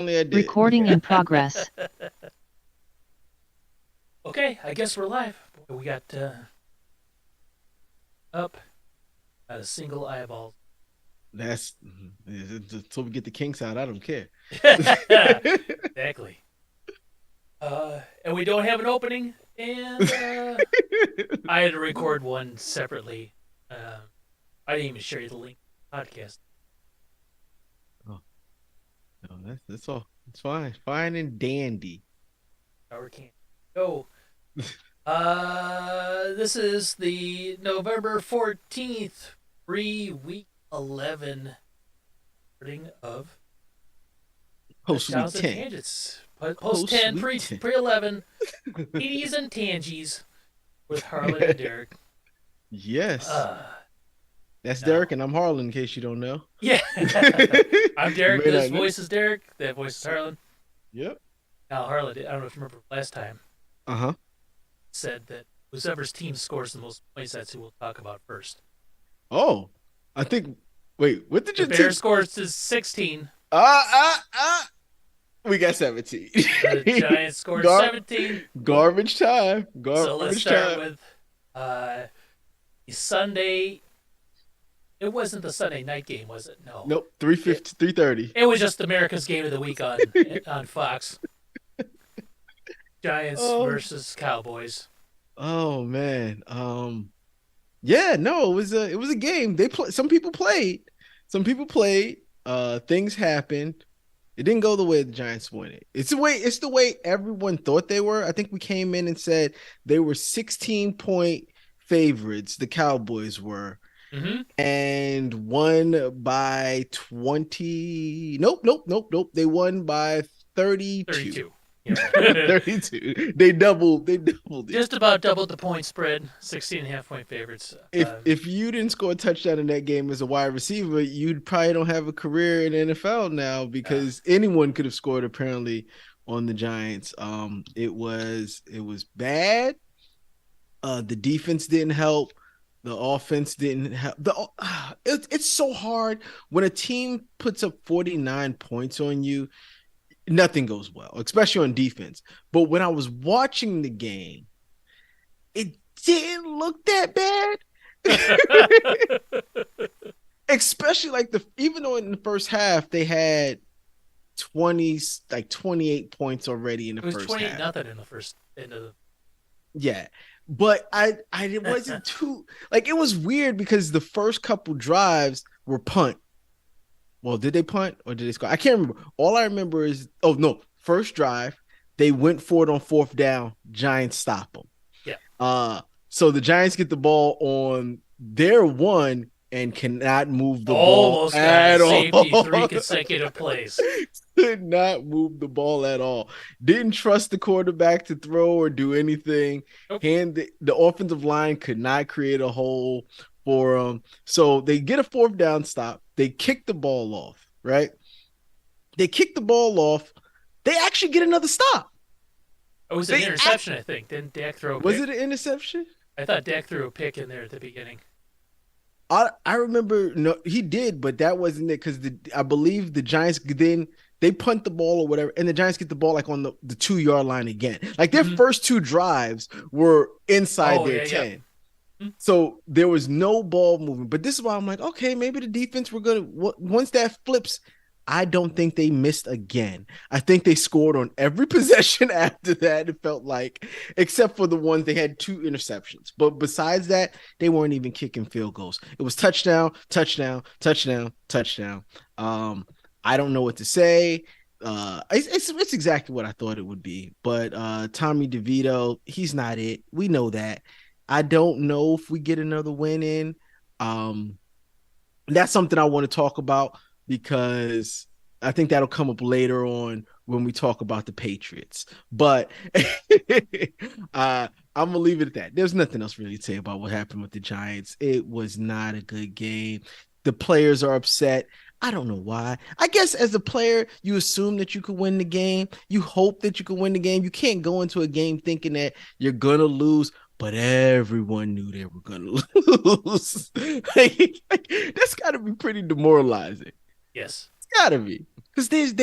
Only I did. Recording in progress. Okay, I guess we're live. Boy, we got up at a single eyeball. That's until we get the kinks out. I don't care. Exactly. And we don't have an opening, and I had to record one separately. I didn't even share you the link to the podcast. Oh, no, that's all. It's fine, fine and dandy. Our can go. This is the November 14th, week 11 recording of Post week Touchdowns and 10. Tangents. Post Post 10, week 10. pre 11, TDs and Tangies with Harland and Derek. Yes, Uh, that's no. Derek, and I'm Harlan. In case you don't know. Yeah. I'm You Derek. may This not know. voice is Derek. That voice is Harlan. Yep. Now, Harlan, I don't know if you remember last time, Uh-huh. said that whoever's team scores the most points, that's who we'll talk about first. Oh, I think. Wait, what did The your team? Bears scores to 16. Ah, ah, ah. We got 17. The Giants score Gar- 17. garbage time. So let's Garbage start time. with uh, Sunday. It wasn't the Sunday night game, was it? No. Nope. It, 350, 3:30. it was just America's Game of the Week on Fox. Giants Oh, versus Cowboys. oh man. Yeah, no, it was a game. Some people played. Some people played. Things happened. It didn't go the way the Giants wanted. It's the way everyone thought they were. I think we came in and said they were 16-point favorites, the Cowboys were, Mm-hmm. and won by 20. Nope, nope, nope, nope. They won by 32. 32. Yeah. 32. They doubled it. Just about doubled the point spread. 16.5 point favorites. If you didn't score a touchdown in that game as a wide receiver, you probably don't have a career in the NFL now Uh, because anyone could have scored apparently on the Giants. It was bad. The defense didn't help. The offense didn't help. It's so hard when a team puts up 49 points on you. Nothing goes well, especially on defense. But when I was watching the game, it didn't look that bad. Especially like even though in the first half they had 20, like 28 points already in the it was first 28 half. nothing in the first end of the. Yeah. But I it wasn't too like it was weird because the first couple drives were punt. Well, did they punt or did they score? I can't remember. All I remember is no, first drive, they went for it on fourth down. Giants stop them. Yeah. So the Giants get the ball on their one and cannot move the ball Almost got at a all. safety 3 consecutive plays. Could not move the ball at all. Didn't trust the quarterback to throw or do anything. Nope. The offensive line could not create a hole for them. So they get a fourth down stop. They kick the ball off, right? They kick the ball off. They actually get another stop. It was an interception, I think. Didn't Dak throw a pick? Was it an interception? I thought Dak threw a pick in there at the beginning. I remember no, he did, but that wasn't it because I believe the Giants then they punt the ball or whatever, and the Giants get the ball like on the 2 yard line again. Like their first two drives were inside their 10. Yeah. So there was no ball moving. But this is why I'm like, okay, maybe the defense were gonna once that flips. I don't think they missed again. I think they scored on every possession after that. It felt like, except for the ones they had two interceptions. But besides that, they weren't even kicking field goals. It was touchdown, touchdown, touchdown, touchdown. I don't know what to say. It's exactly what I thought it would be. But Tommy DeVito, he's not it. We know that. I don't know if we get another win in. That's something I want to talk about because I think that'll come up later on when we talk about the Patriots. But I'm gonna leave it at that. There's nothing else really to say about what happened with the Giants. It was not a good game. The players are upset. I don't know why. I guess as a player, you assume that you could win the game. You hope that you could win the game. You can't go into a game thinking that you're gonna lose. But everyone knew they were gonna lose. That's got to be pretty demoralizing. Yes. It's got to be because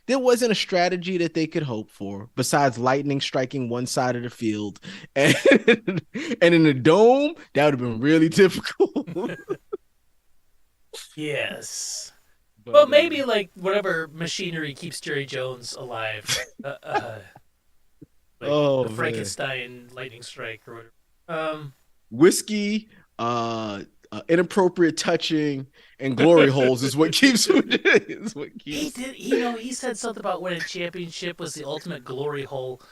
there wasn't a strategy that they could hope for besides lightning striking one side of the field, and and in the dome that would have been really difficult. Yes. Well, But maybe like whatever machinery keeps Jerry Jones alive, like the oh man, Frankenstein lightning strike or whatever. whiskey, inappropriate touching, and glory holes is what keeps is what He keeps did, you know, he said something about winning a championship was the ultimate glory hole,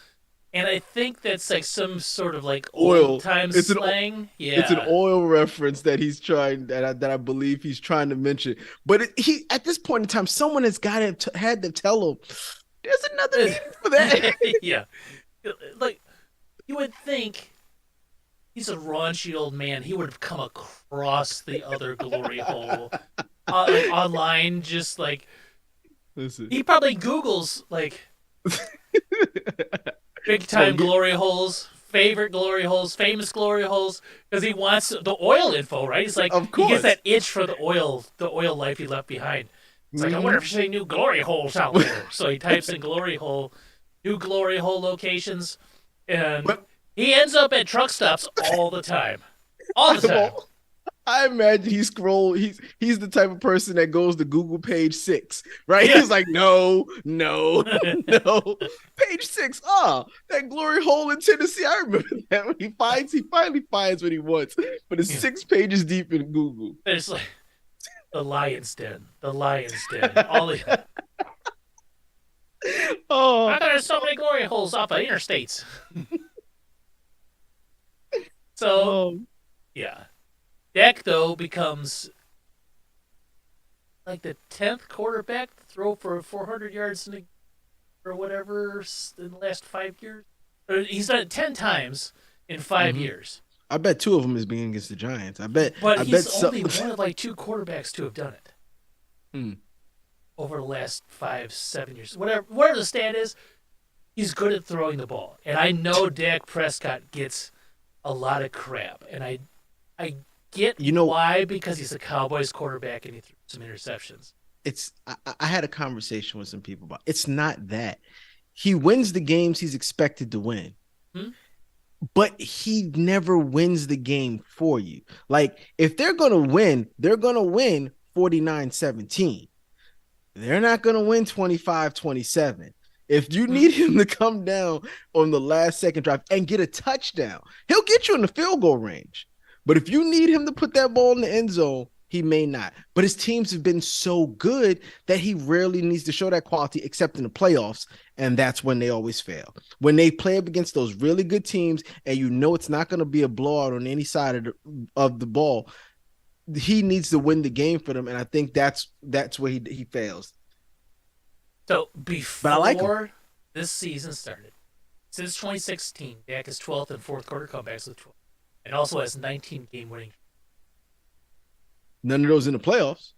and I think that's like some sort of like old oil. time It's an slang. it's an Yeah. oil reference that he's trying that I believe he's trying to mention. But he at this point in time, someone has got to had to tell him there's another meaning for that. Yeah. Like you would think he's a raunchy old man. He would have come across the other glory hole like online, just like Listen, he probably Googles like big oh, time glory holes, favorite glory holes, famous glory holes, because he wants the oil info, right? He's like of he gets course. that itch for the oil life he left behind. It's like I wonder Mhm. if there's any new glory holes out there. So he types in glory hole, new glory hole locations, and But he ends up at truck stops all the time, all the time. well, I imagine he scroll. He's the type of person that goes to Google page 6, right? Yeah. He's like, no, no, no. Page 6. Oh, that glory hole in Tennessee. I remember that when he finally finds what he wants. But it's Yeah. 6 pages deep in Google. There's like the lion's den, all the. Oh, I got so many glory holes off of interstates. So oh, yeah, Dak though becomes like the 10th quarterback to throw for 400 yards in a, or whatever in the last 5 years. Or he's done it 10 times in 5 years. I bet 2 of them is being against the Giants. But I he's bet so. only one of like 2 quarterbacks to have done it Hmm. over the last 5, 7 years. Whatever the stat is, he's good at throwing the ball. And I know Dak Prescott gets a lot of crap. And I get You know, why, because he's a Cowboys quarterback and he threw some interceptions. I had a conversation with some people about it's not that he wins the games he's expected to win, Hmm? but he never wins the game for you. Like if they're gonna win 49-17. They're not gonna win 25-27. If you Hmm? need him to come down on the last second drive and get a touchdown, he'll get you in the field goal range. But if you need him to put that ball in the end zone, he may not. But his teams have been so good that he rarely needs to show that quality except in the playoffs. And that's when they always fail. When they play up against those really good teams and you know it's not going to be a blowout on any side of the ball, he needs to win the game for them. And I think that's where he fails. So But I like him. before this season started, since 2016, Dak is 12th in fourth quarter comebacks with 12, and also has 19 game winning. None of those in the playoffs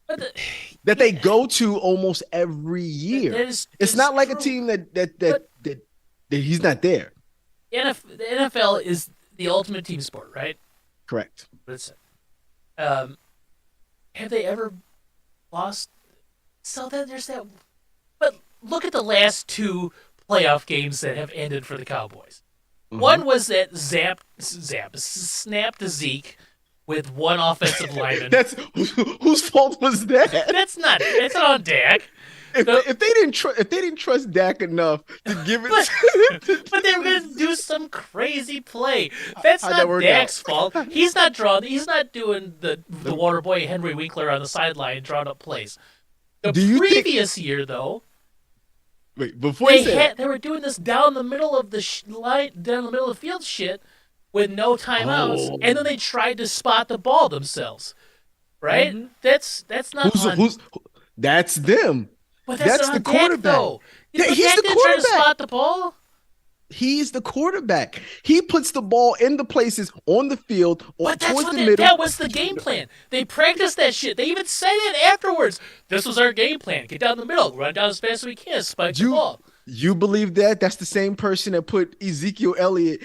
But the, that they go to almost every year. It's not like true. a team that he's not there. The NFL is the ultimate team sport, right? Correct. Listen, um, have they ever lost? So then there's that. But look at the last 2 playoff games that have ended for the Cowboys. Mhm. One was that snap to Zeke with one offensive lineman. That's whose fault was that? That's not. It's not on Dak. If they didn't trust Dak enough to give it, But they were going to do some crazy play. That's How'd that not work Dak's out? fault. He's not drawing. He's not doing the water boy Henry Winkler on the sideline drawing up plays. The Do you think- previous year, though, wait, before you say that, they were doing this down the middle of the line, down the middle of the field shit with no timeouts, Oh. and then they tried to spot the ball themselves. Right? Mhm. That's not on. that's them. But that's not the on Dak, quarterback. though. Yeah, But he's Dak the didn't try to quarterback. spot the ball. He's the quarterback. He puts the ball in the places on the field or But that's towards what the middle. that was the game plan. They practiced that shit. They even said it afterwards. This was our game plan. Get down the middle, run down as fast as we can, spike the ball. You believe that? That's the same person that put Ezekiel Elliott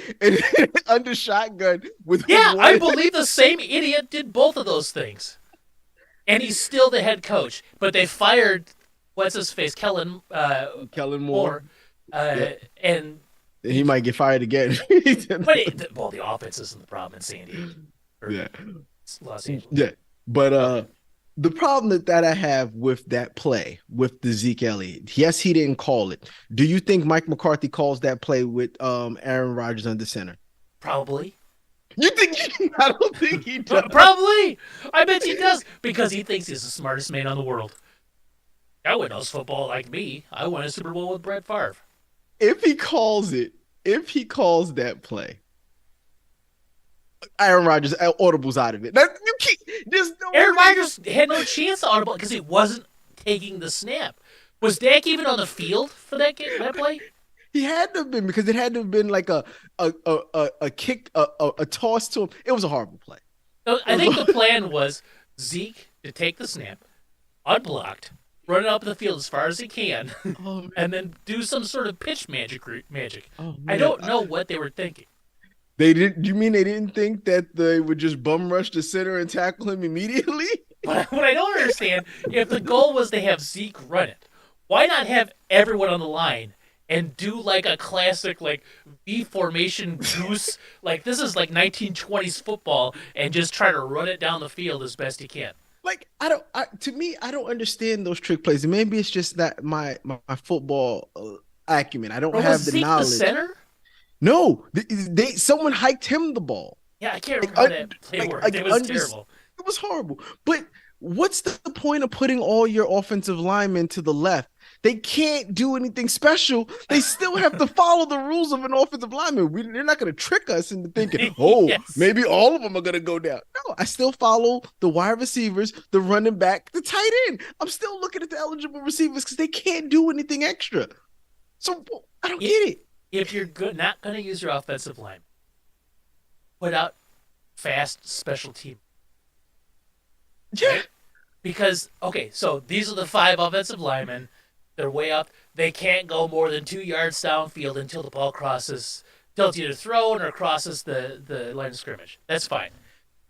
under shotgun with Yeah, one. I believe the same idiot did both of those things. and he's still the head coach. But they fired what's his face, Kellen Kellen Moore. Moore, Yeah, and he he. might get fired again. But well, the offense isn't the problem in San Diego or Yeah, Los Angeles. yeah. But Okay, the problem that I have with that play with the Zeke Elliott, yes, he didn't call it. Do you think Mike McCarthy calls that play with Aaron Rodgers under center? probably. You think I don't think he does. Probably. I bet he does because he thinks he's the smartest man in the world. I would knows football like me. I won a Super Bowl with Brett Favre. If he calls it, if he calls that play, Aaron Rodgers audibles out of it. That, you can't, there's no Aaron way. Rodgers had no chance to audible because he wasn't taking the snap. Was Dak even on the field for that play? He had to have been because it had to have been like a kick a toss to him. It was a horrible play. So I think the plan was Zeke to take the snap, unblocked, run it up the field as far as he can, Oh and then do some sort of pitch magic. oh I man, don't know what they were thinking. they didn't. You mean they didn't think that they would just bum rush the center and tackle him immediately? But what I don't understand, if the goal was to have Zeke run it, why not have everyone on the line and do like a classic like V formation goose? Like this is like 1920s football, and just try to run it down the field as best you can. Like I don't. To me, I don't understand those trick plays. And maybe it's just that my football acumen. I don't Or was have the Zeke the knowledge. center? No, they someone hiked him the ball. Yeah, I can't Like, remember how that play worked. It was terrible. it was horrible. But what's the point of putting all your offensive linemen to the left? They can't do anything special. They still have to follow the rules of an offensive lineman. They're not going to trick us into thinking, oh, Yes. maybe all of them are going to go down. No, I still follow the wide receivers, the running back, the tight end. I'm still looking at the eligible receivers because they can't do anything extra. So I don't If, get it. if you're not going to use your offensive line, put out fast special team. Yeah. Right? Because, okay, so these are the 5 offensive linemen. They're way up. They can't go more than 2 yards downfield until the ball crosses, until it's either thrown or crosses the line of scrimmage. That's fine.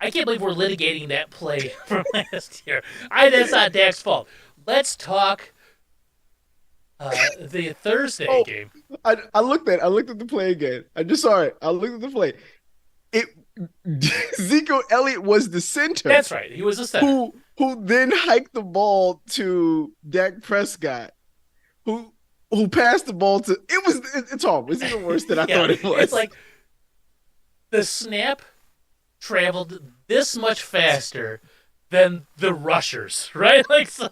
I can't believe we're litigating that play from last year. That's not Dak's fault. Let's talk the Thursday Oh, game. I looked at the play again. I just saw it. I looked at the play. It Ezekiel Elliott was the center. That's right. He was a center. Who then hiked the ball to Dak Prescott, who passed the ball to it's horrible. It's even worse than I Yeah, thought it was. it's like the snap traveled this much faster than the rushers, right? Like so,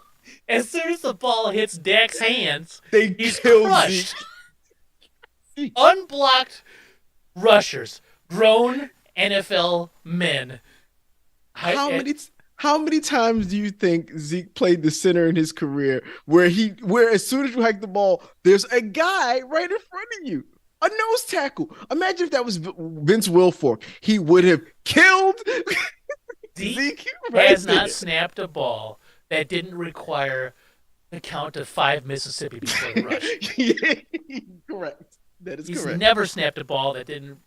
as soon as the ball hits Dak's hands, they he's killed crushed. Zeke. Unblocked rushers, grown NFL men. How many times do you think Zeke played the center in his career where as soon as you hike the ball, there's a guy right in front of you? A nose tackle. Imagine if that was Vince Wilfork. He would have killed Zeke right has there. not snapped a ball that didn't require the count of 5 Mississippi before the rush. Yeah, correct. That is He's correct. never snapped a ball that didn't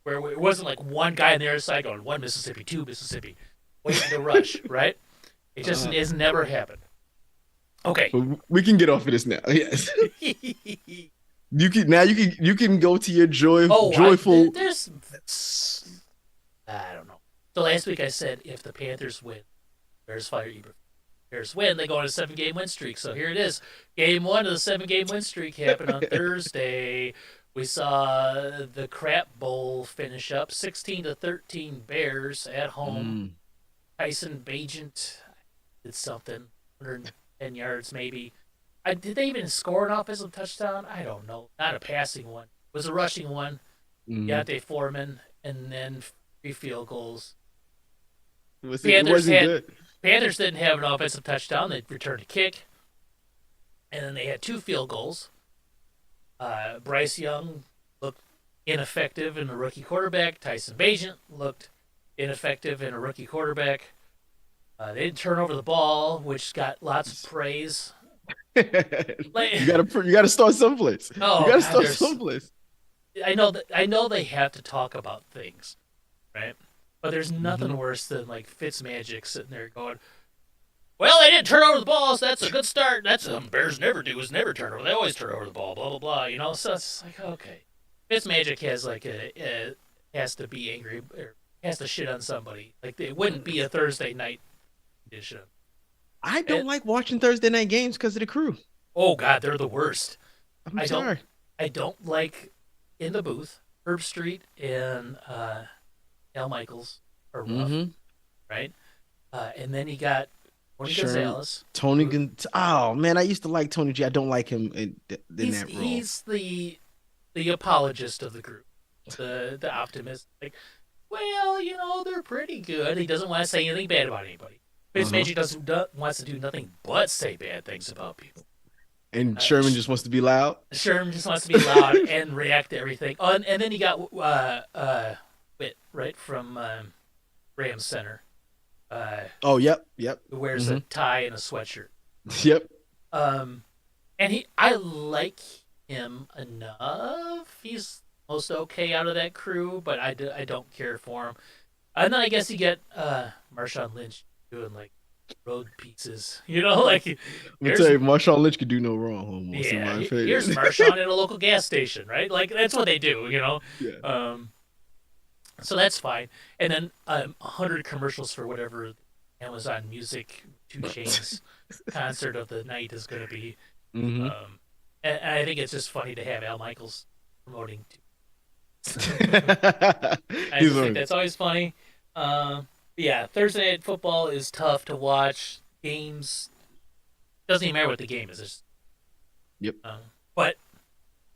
where it wasn't like one guy on the other side going 1 Mississippi, 2 Mississippi, waiting to rush, right? It just has never happened. Okay. But we can get off of this now. Yes. You can go to your joyful. There's I don't know. So last week I said if the Panthers win, Bears fire Eber. Bears win, they go on a 7-game win streak. So here it is. Game 1 of the 7-game win streak happened on Thursday. We saw the Crap Bowl finish up 16-13 Bears at home. Tyson Bagent did something, 110 yards maybe. Did they even score an offensive touchdown? I don't know. Not a passing one. It was a rushing one. Deontay Foreman, and then 3 field goals. It wasn't good. Panthers didn't have an offensive touchdown. They returned a kick. And then they had 2 field goals. Bryce Young looked ineffective in a rookie quarterback. Tyson Bagent looked ineffective in a rookie quarterback. They didn't turn over the ball, which got lots of praise. You gotta start someplace. Oh, you gotta God, start someplace. I know they have to talk about things, right? But there's nothing worse than like Fitzmagic sitting there going, well, they didn't turn over the ball, so that's a good start. That's what Bears never do is never turn over. They always turn over the ball, blah blah blah. You know, so it's like okay, Fitzmagic has like a has to be angry or has to shit on somebody. Like it wouldn't be a Thursday night edition. I And, don't like watching Thursday night games because of the crew. oh God, they're the worst. I'm I don't sorry. I don't like in the booth. Herb Street and Al Michaels are rough, Mm-hmm. right? And then you got Tony Sure. Gonzalez. Tony Oh man, I used to like Tony G. I don't like him in He's that role. he's the apologist of the group, the optimist. Like, well, you know, they're pretty good. He doesn't want to say anything bad about anybody. Uh-huh. Fitzmagic doesn't wants to do nothing but say bad things about people. And Sherman just wants to be loud. Sherm just wants to be loud and react to everything. Oh, and then you got Witt, right, from Rams Center, uh, Oh, yep. who wears Mm-hmm. a tie and a sweatshirt. Yep. Um, and I like him enough. He's most okay out of that crew, but I don't care for him. And then I guess you get Marshawn Lynch doing like road pieces. You know, like I'm gonna here's tell you, Marshawn Lynch could do no wrong, almost in yeah, my here's opinion. Marshawn at a local gas station, right? Like that's what they do, you know. Yeah. Um, so that's fine. And then 100 commercials for whatever Amazon Music Two Chains concert of the night is going to be. Mm-hmm. And I think it's just funny to have Al Michaels promoting. I He's just think like, that's always funny. Yeah, Thursday night football is tough to watch. Games doesn't even matter what the game is. yep. But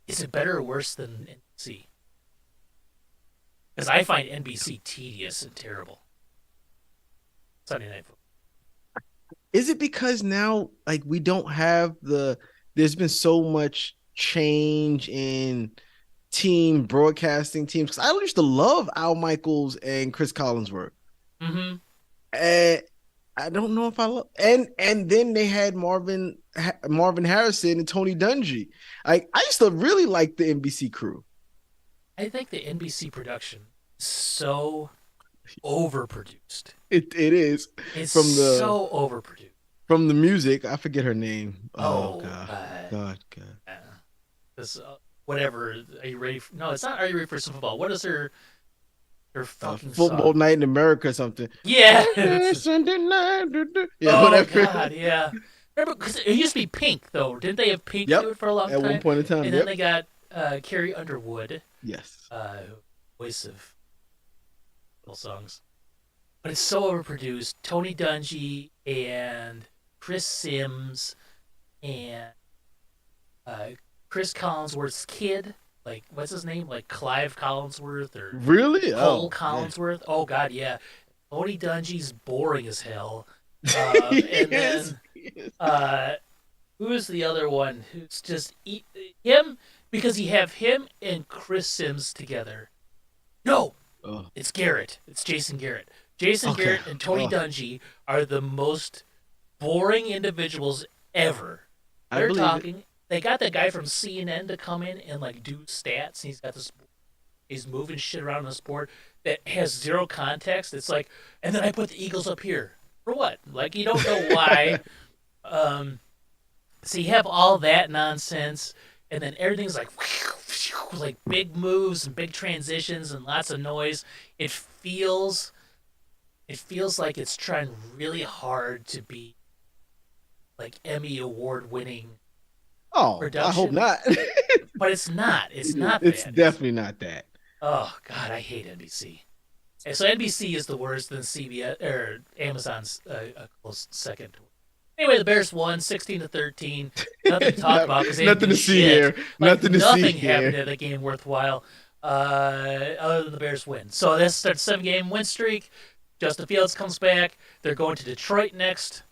is it better or worse than NBC? Because I find NBC tedious and terrible. Sunday night football. Is it because now, like, we don't have there's been so much change in team broadcasting teams? Because I used to love Al Michaels and Chris Collinsworth. Mm-hmm. And I don't know if I love, and then they had Marvin Harrison and Tony Dungy. Like, I used to really like the NBC crew. I think the NBC production is so overproduced. It is It's from the so overproduced. from the music. I forget her name. Oh Oh, God. this whatever. Are you ready? No, it's not. Are you ready for some football? What is her fucking Football song? Night in America or something. Yeah. Sunday night. Yeah, Oh whatever. God, yeah. Remember, because it used to be Pink though. Didn't they have Pink Yep. do it for a long At one time? point in time. And then Yep. they got Carrie Underwood, Yes. voice of little songs. But it's so overproduced. Tony Dungy and Chris Sims and uh, Chris Collinsworth's kid. Like, what's his name? Like Clive Collinsworth or Really? Cole Oh, yeah. Collinsworth? Oh, God, yeah. Tony Dungy's boring as hell. And Yes. then who's the other one who's just him? Because you have him and Chris Sims together. No, Oh, it's Garrett. It's Jason Garrett. Jason okay. Garrett and Tony Oh, Dungy are the most boring individuals ever. I They're believe it. talking. They got the guy from CNN to come in and like do stats. He's got this. He's moving shit around in the sport that has zero context. It's like, and then I put the Eagles up here for what? Like you don't know why. Um, so you have all that nonsense, and then everything's like big moves and big transitions and lots of noise. It feels like it's trying really hard to be like Emmy award winning Oh, I hope production, not. but it's not. It's not It's that. definitely not that. Oh God, I hate NBC. And so NBC is the worst, then CBS or Amazon's a close second. Anyway, the Bears won 16-13. Nothing to talk about because they didn't Nothing do to see shit. here. Like Nothing to see nothing happened here. in the game worthwhile, other than the Bears win. So this starts a 7-game win streak. Justin Fields comes back. They're going to Detroit next.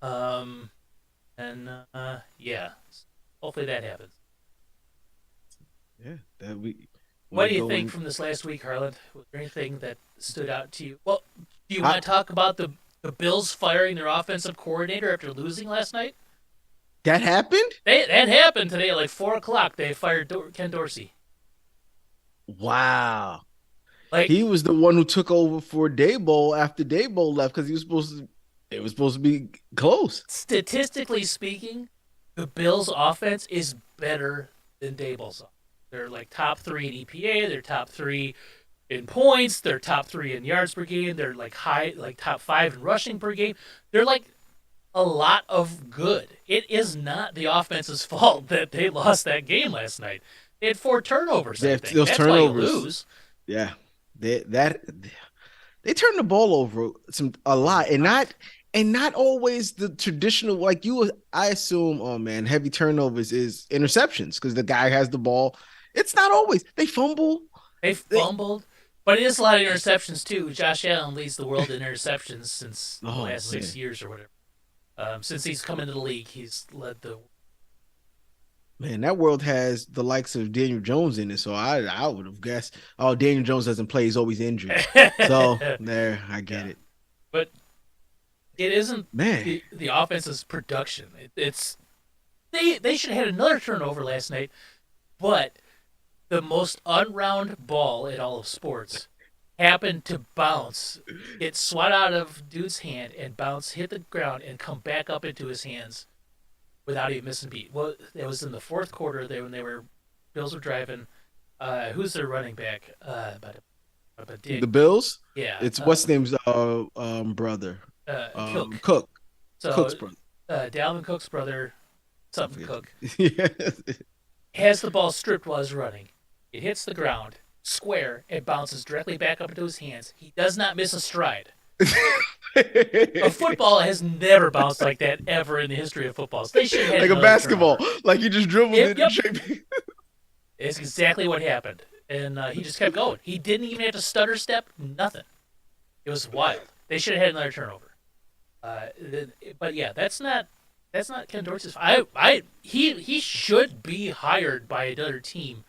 Um, and yeah, hopefully that happens. Yeah, that we. What do you go think in- from this last week, Harland? Was there anything that stood out to you? Well, do you I- want to talk about the Bills firing their offensive coordinator after losing last night? That happened? That happened today at like 4 o'clock. They fired Ken Dorsey. Wow. Like, He was the one who took over for Dayball after Dayball left because he was supposed to It was supposed to be close. Statistically speaking, the Bills' offense is better than Daboll's. They're like top 3 in EPA. They're top 3 in points. They're top 3 in yards per game. They're like top 5 in rushing per game. They're like a lot of good. It is not the offense's fault that they lost that game last night. They had 4 turnovers, They I have think. those That's why you turnovers. lose. Yeah, they turn the ball over a lot, and not always the traditional like you. I assume, oh man, heavy turnovers is interceptions because the guy has the ball. It's not always they fumble. They fumbled, but it is a lot of interceptions too. Josh Allen leads the world in interceptions since the Oh last man. 6 years or whatever. Since he's come into the league, he's led the. Man, that world has the likes of Daniel Jones in it, so I would have guessed. Oh, Daniel Jones doesn't play; he's always injured. So there, I get it. But it isn't Man, the offense's production. It's they should have had another turnover last night, but the most unround ball in all of sports happened to bounce, get swat out of dude's hand and bounce, hit the ground, and come back up into his hands without even missing a beat. Well, it was in the fourth quarter there when Bills were driving. Who's their running back? the Bills. Yeah, It's what's name's brother, Cook. Cook, So Cook's brother. Dalvin Cook's brother, something Cook, Yeah. has the ball stripped while he's running. It hits the ground square and bounces directly back up into his hands. He does not miss a stride. A football has never bounced like that ever in the history of footballs. They should have had like a another basketball, turnover. like you just dribbled Yep, it yep. and shaped. It's exactly what happened, and he just kept going. He didn't even have to stutter step. Nothing. It was wild. They should have had another turnover. But yeah, that's not Ken Dorsey's. He should be hired by another team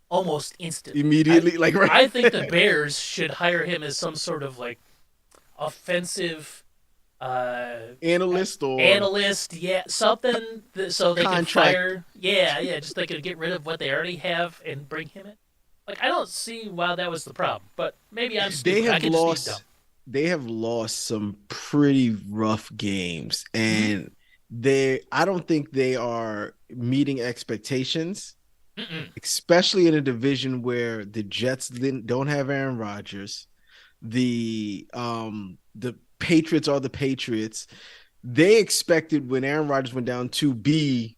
almost instantly. Immediately, like right. I think the Bears should hire him as some sort of like offensive analyst or analyst, yeah, something so they contract. can fire, yeah, just they could get rid of what they already have and bring him in. Like I don't see why that was the problem, but maybe I'm stupid. I could just be dumb. They have lost some pretty rough games, and I don't think they are meeting expectations. Especially in a division where the Jets don't have Aaron Rodgers, the Patriots are the Patriots. They expected when Aaron Rodgers went down to be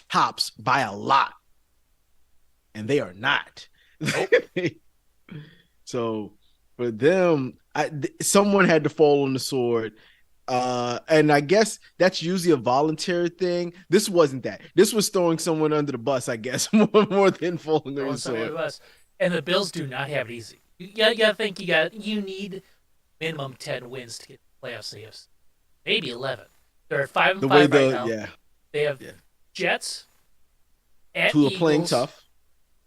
tops by a lot, and they are not. Nope. So for them, someone had to fall on the sword. And I guess that's usually a voluntary thing. This wasn't that. This was throwing someone under the bus, I guess, more than falling on the sword. And the Bills do not have it easy. You gotta think you need minimum 10 wins to get the playoff saves. Maybe 11. They're at 5-5 right now. Yeah. They have Jets at who are Eagles, playing tough.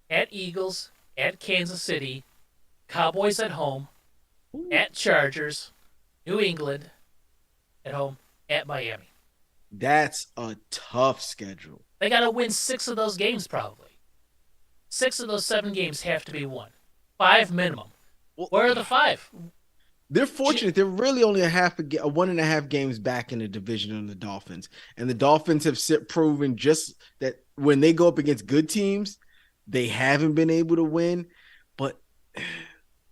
At Eagles, at Kansas City, Cowboys at home, at Chargers, New England at home, at Miami. That's a tough schedule. They got to win 6 of those games probably. 6 of those 7 games have to be won. 5 minimum. Where are the 5? They're fortunate. They're really only a 1.5 games back in the division on the Dolphins. And the Dolphins have proven just that when they go up against good teams, they haven't been able to win. But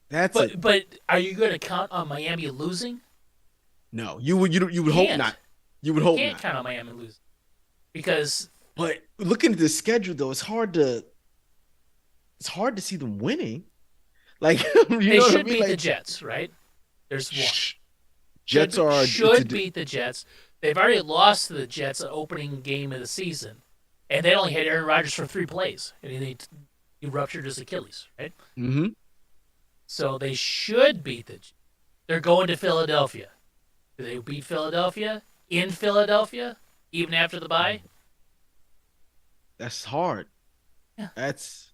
but are you going to count on Miami losing? No, you would hope not. You would hope not. You can't count on Miami losing because. But looking at the schedule, though, it's hard to see them winning. Like they should beat the Jets, right? There's one. Jets should beat the Jets. They've already lost to the Jets the opening game of the season, and they only had Aaron Rodgers for 3 plays, and he ruptured his Achilles, right? Mm-hmm. So they should beat the Jets. They're going to Philadelphia. Do they beat Philadelphia in Philadelphia even after the bye? That's hard. Yeah. That's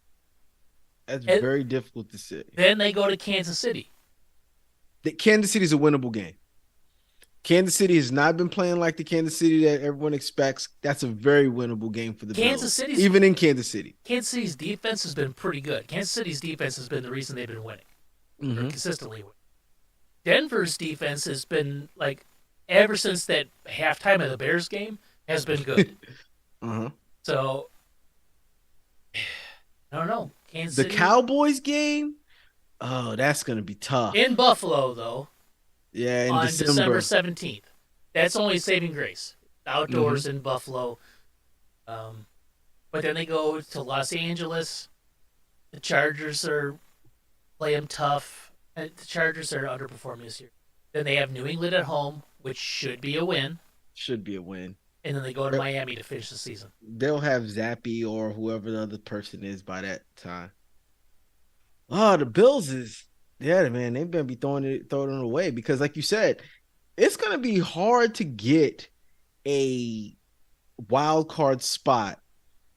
very difficult to say. Then they go to Kansas City. Kansas City is a winnable game. Kansas City has not been playing like the Kansas City that everyone expects. That's a very winnable game for the Bills. Even in Kansas City. Kansas City's defense has been pretty good. Kansas City's defense has been the reason they've been winning. Or consistently winning. Denver's defense has been like ever since that halftime of the Bears game has been good. Uh-huh. So I don't know. Kansas The City Cowboys game, oh, that's gonna be in tough. Buffalo though Yeah, in on December December. 17th. That's only saving grace. Hmm. Outdoors in Buffalo. Um, but then they go to Los Angeles. The Chargers are playing tough. The Chargers are underperforming this year. Then they have New England at home, which should be a win. Should be a win. And then they go to They'll Miami to finish the season. they'll have Zappy or whoever the other person is by that time. Oh, the Bills is yeah, man. They've been be throwing it away because, like you said, it's gonna be hard to get a wild card spot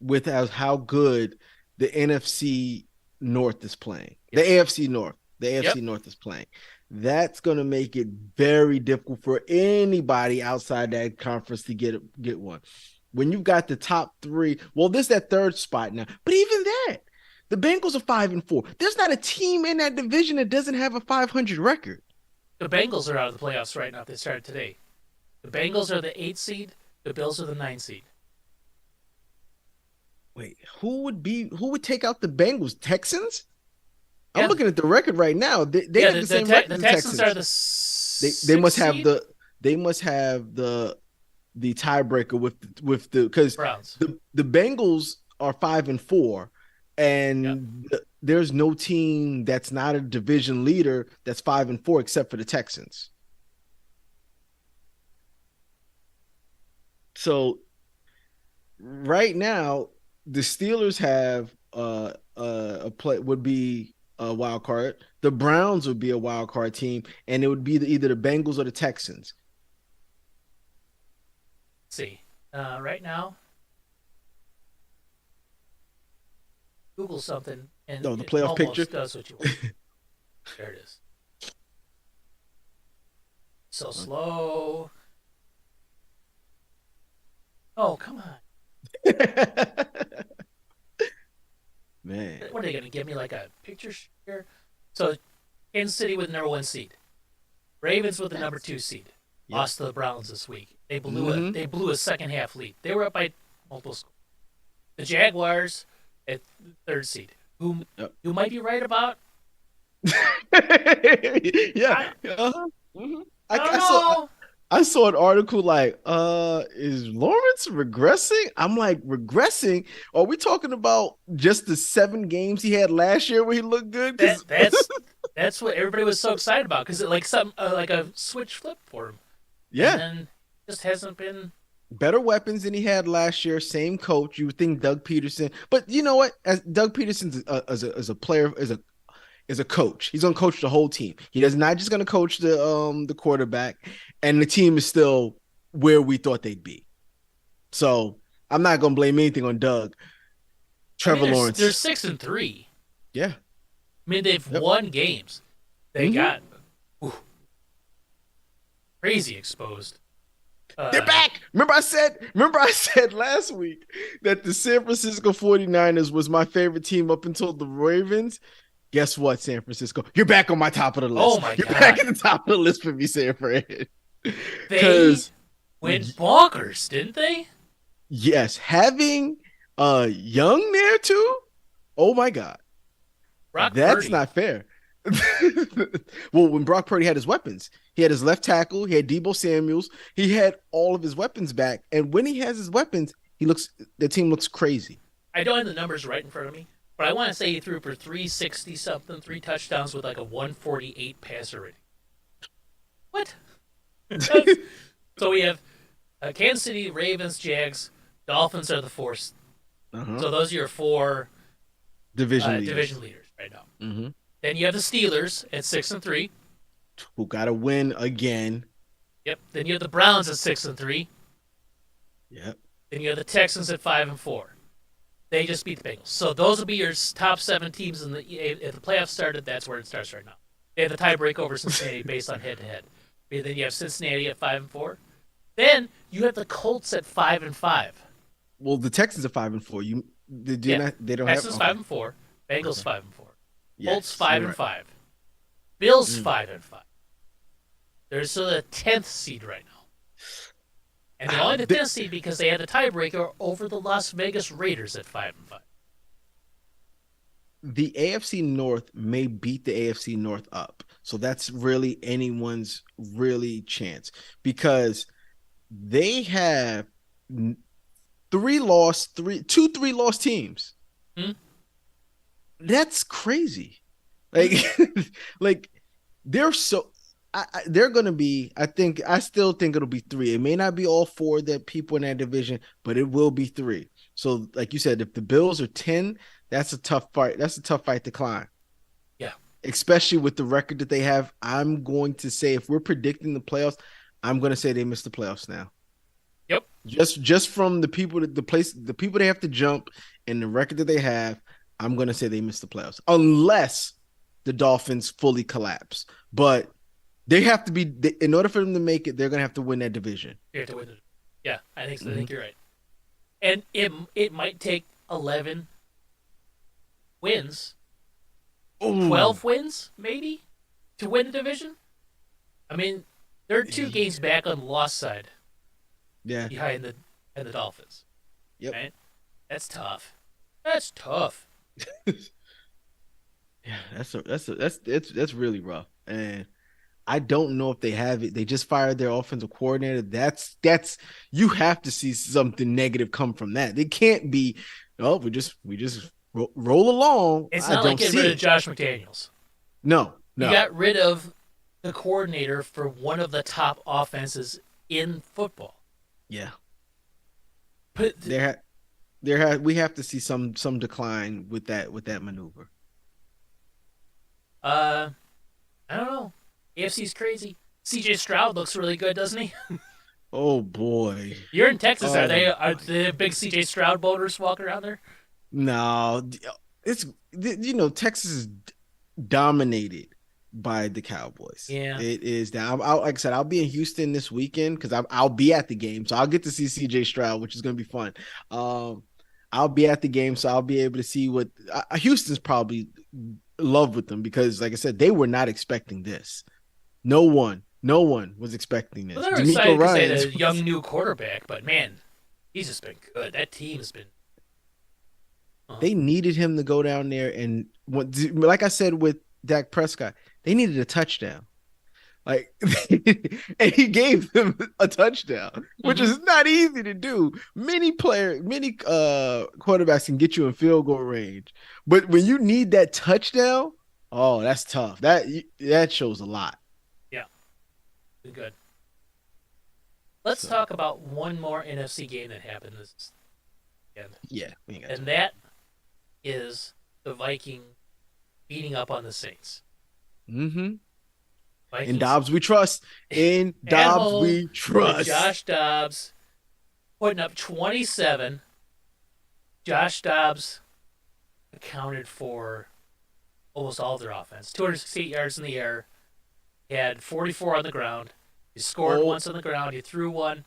with as how good the NFC North is playing. The Yes. AFC North. The Yep. AFC North is playing. That's going to make it very difficult for anybody outside that conference to get one. When you've got the top three, well, this is that third spot now. But even that, the Bengals are 5-4. There's not a team in that division that doesn't have a 500 record. The Bengals are out of the playoffs right now. They started today. The Bengals are the 8th seed. The Bills are the 9th seed. Wait, who would take out the Bengals? Texans? I'm Yeah, looking at the record right now. They yeah. have the same record The as the Texans are Texans. the They sixth must have seed. the tiebreaker with the because Browns. the Bengals are 5-4, Yep. and there's no team that's not a division leader that's 5-4 except for the Texans. So right now, the Steelers have a play would be a wild card. The Browns would be a wild card team, and it would be either the Bengals or the Texans. Let's see. Right now, Google something, and No, the it playoff picture. almost does what you want. There it is. So slow. Oh, come on. Man. What are they going to give me, like a picture share? So, Kansas City with the number 1 seed. Ravens with the number That's 2 seed. yep. Lost to the Browns this week. Mm-hmm. They blew a second half lead. They were up by multiple scores. The Jaguars at the 3rd seed. Who Yep. you might be right about. Yeah. I Uh-huh. Mm-hmm. I don't I saw know. I saw an article like, is Lawrence regressing? I'm like, regressing? Are we talking about just the 7 games he had last year where he looked good? That Because that's what everybody was so excited about because it like some like a switch flip for him, and yeah, then just hasn't been. better weapons than he had last year. Same coach. You would think Doug Peterson, but you know what? As Doug Peterson's as a player, as a coach, he's gonna coach the whole team. He does not just gonna coach the quarterback, and the team is still where we thought they'd be. So I'm not gonna blame anything on Doug. I mean, Trevor they're Lawrence, 6-3. yeah, I mean, they've yep. won games. They Mm-hmm. got ooh, crazy exposed. They're Uh, back. Remember I said last week that the San Francisco 49ers was my favorite team up until the Ravens. Guess what, San Francisco? You're back on my top of the oh list. my You're back god, at the top of the list for me, San Fran. they Because went bonkers, didn't they? yes, having Young there too. Oh my God, Brock that's Purdy. not fair. Well, when Brock Purdy had his weapons, he had his left tackle, he had Debo Samuels, he had all of his weapons back, and when he has his weapons, the team looks crazy. I don't have the numbers right in front of me, but I want to say he threw for 360 something, 3 touchdowns with like a 148 passer rating. What? So we have Kansas City, Ravens, Jags, Dolphins are the 4th. Uh-huh. So those are your 4 Division division leaders. leaders right now. Mm-hmm. Then you have the Steelers at 6-3. Who got to win again? Yep. Then you have the Browns at 6-3. Yep. Then you have the Texans at 5-4. They just beat the Bengals. So those will be your top 7 teams in the. If the playoffs started, that's where it starts right now. They have the tiebreak over Cincinnati based on head-to-head. Then you have Cincinnati at 5-4. Then you have the Colts at 5-5. Well, the Texans are 5-4. Yeah, they don't have Texans okay. 5-4. Bengals Okay. 5-4. Colts Yes, five you're and right. five. Bills Mm. 5-5. They're still the 10th seed right now. And they only the 10th seed because they had the tiebreaker over the Las Vegas Raiders at 5-5. The AFC North may beat the AFC North up. So that's really anyone's really chance because they have three lost teams. Hmm? That's crazy. Like, like they're so they're gonna be. I still think it'll be three. It may not be all four that people in that division, but it will be three. So, like you said, if the Bills are 10, that's a tough fight. That's a tough fight to climb. Yeah. Especially with the record that they have. I'm going to say if we're predicting the playoffs, I'm going to say they missed the playoffs now. Yep. Just from the people that the people they have to jump and the record that they have, I'm going to say they missed the playoffs unless the Dolphins fully collapse. But they have to be in order for them to make it, they're going to have to win that division. You have to win it. Yeah, I think so. I think you're right. And it might take 11 wins, Ooh. 12 wins maybe to win the division. I mean, they're 2 games back on the loss side. Yeah. Behind the Dolphins. Yep. Right? That's tough. That's tough. Yeah, that's really rough. And I don't know if they have it. They just fired their offensive coordinator. That's you have to see something negative come from that. They can't be, oh, we just roll along. It's not like getting rid of Josh McDaniels. No. You got rid of the coordinator for one of the top offenses in football. Yeah. But we have to see some decline with that maneuver. I don't know. AFC's crazy. CJ Stroud looks really good, doesn't he? Oh boy. You're in Texas. Are they big CJ Stroud boaters walking around there? No. It's Texas is dominated by the Cowboys. Yeah. It is that. Like I said, I'll be in Houston this weekend because I'll be at the game. So I'll get to see CJ Stroud, which is going to be fun. I'll be at the game, so I'll be able to see what Houston's probably love with them because, like I said, they were not expecting this. No one was expecting this. Well, they're excited to say the young new quarterback, but man, he's just been good. That team has been. They needed him to go down there and, like I said with Dak Prescott, they needed a touchdown. Like, and he gave them a touchdown, which is not easy to do. Many quarterbacks can get you in field goal range, but when you need that touchdown, oh, that's tough. That shows a lot. Yeah, good. Let's talk about one more NFC game that happened this weekend. Yeah, and that is the Viking beating up on the Saints. Mm-hmm. Vikings. In Dobbs we trust. In Dobbs we trust. Josh Dobbs putting up 27. Josh Dobbs accounted for almost all of their offense. 268 yards in the air. He had 44 on the ground. He scored once on the ground. He threw one.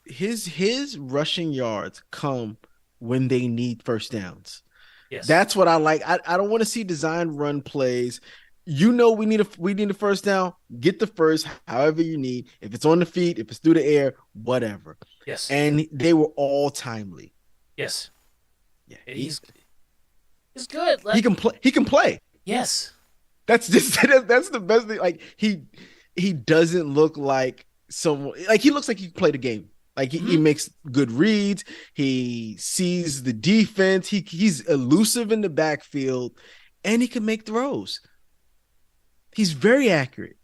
His rushing yards come when they need first downs. Yes. That's what I like. I don't want to see design run plays. We need a first down. Get the first, however you need. If it's on the feet, if it's through the air, whatever. Yes. And they were all timely. Yes. Yeah. He's good. Like, he can play. Yes. That's the best thing. Like he doesn't look like someone, like he looks like he can play the game. Like he makes good reads. He sees the defense. He's elusive in the backfield, and he can make throws. He's very accurate.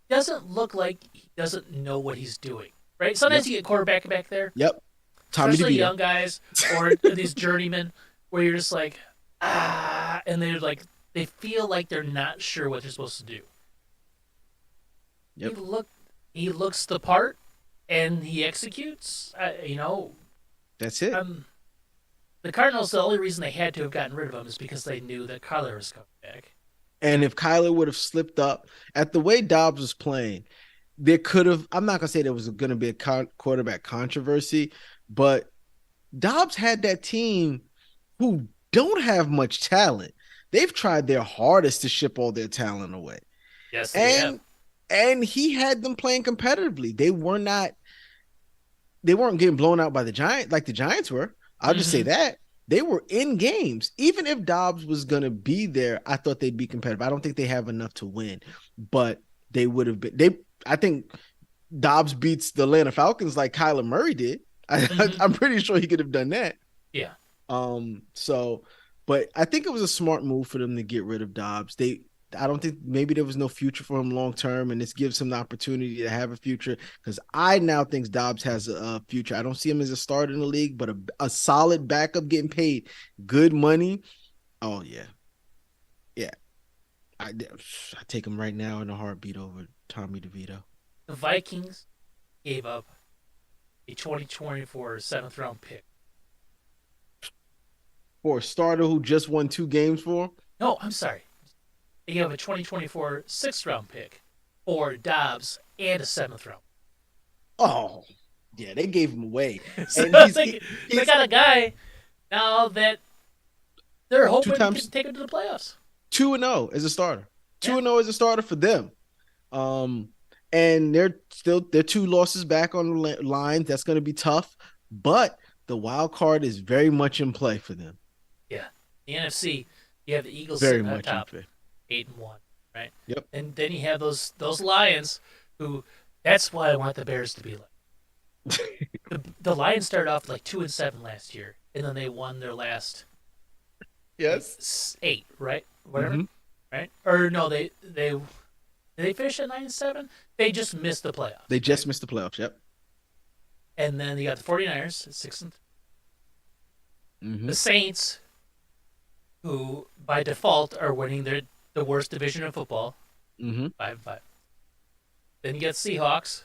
Doesn't look like he doesn't know what he's doing. Right? Sometimes you get quarterback back there. Yep. Tommy especially DeVito. Young guys or these journeymen, where you're just like, and they're like, they feel like they're not sure what they're supposed to do. Yep. He looks the part. And he executes, That's it. The Cardinals, the only reason they had to have gotten rid of him is because they knew that Kyler was coming back. And if Kyler would have slipped up at the way Dobbs was playing, there could have, I'm not going to say there was going to be a quarterback controversy, but Dobbs had that team who don't have much talent. They've tried their hardest to ship all their talent away. Yes, they have. And he had them playing competitively. They were not they weren't getting blown out by the Giants like the Giants were. I'll just say Mm-hmm. that. They were in games. Even if Dobbs was going to be there, I thought they'd be competitive. I don't think they have enough to win, but they would have been. I think Dobbs beats the Atlanta Falcons like Kyler Murray did. Mm-hmm. I'm pretty sure he could have done that. Yeah. So, but I think it was a smart move for them to get rid of Dobbs. I don't think maybe there was no future for him long term, and this gives him the opportunity to have a future. Because I now think Dobbs has a future. I don't see him as a starter in the league, but a solid backup getting paid good money. Oh yeah, yeah. I take him right now in a heartbeat over Tommy DeVito. The Vikings gave up a 2024 seventh round pick. For a starter who just won 2 games for him. No, I'm sorry. They gave up a 2024 sixth round pick for Dobbs and a seventh round. Oh, yeah, they gave him away, So and they got a guy now that they're two hoping times can take him to the playoffs. 2-0 as a starter. Yeah. 2-0 as a starter for them. Um, and they're 2 losses back on the line. That's going to be tough, but the wild card is very much in play for them. Yeah. The NFC, you have the Eagles Very sitting on much in top, play. 8-1, right? Yep. And then you have those Lions, who that's why I want the Bears to be like. The Lions started off like 2-7 last year, and then they won their last Yes. 8, right? Whatever, Mm-hmm. right? Or no, they did they finish at 9-7? They just missed the playoffs. They just missed the playoffs. Yep. And then you got the 49ers at 6 and Mm-hmm. the Saints, who by default are winning the worst division of football, Mm-hmm. 5-5. Then you got Seahawks,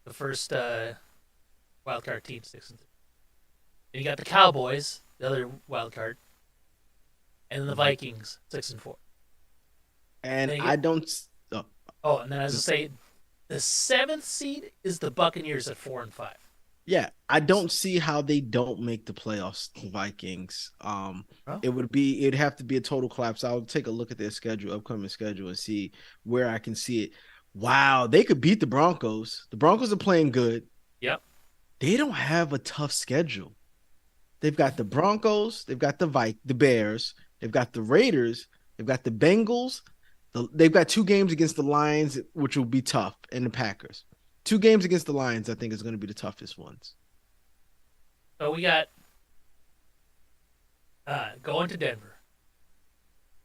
the first wild card team, 6 and 3. Then you got the Cowboys, the other wild card, and then the Vikings, 6-4. And Then I don't. Oh, oh, and then as I say, the 7th seed is the Buccaneers at 4-5. yeah, I don't see how they don't make the playoffs. The Vikings. Huh? It'd have to be a total collapse. I'll take a look at their schedule, upcoming schedule, and see where I can see it. Wow, they could beat the Broncos. The Broncos are playing good. Yep. They don't have a tough schedule. They've got the Broncos, they've got the Bears, they've got the Raiders, they've got the Bengals. They've got 2 games against the Lions, which will be tough, and the Packers. 2 games against the Lions, I think, is going to be the toughest ones. So we got going to Denver,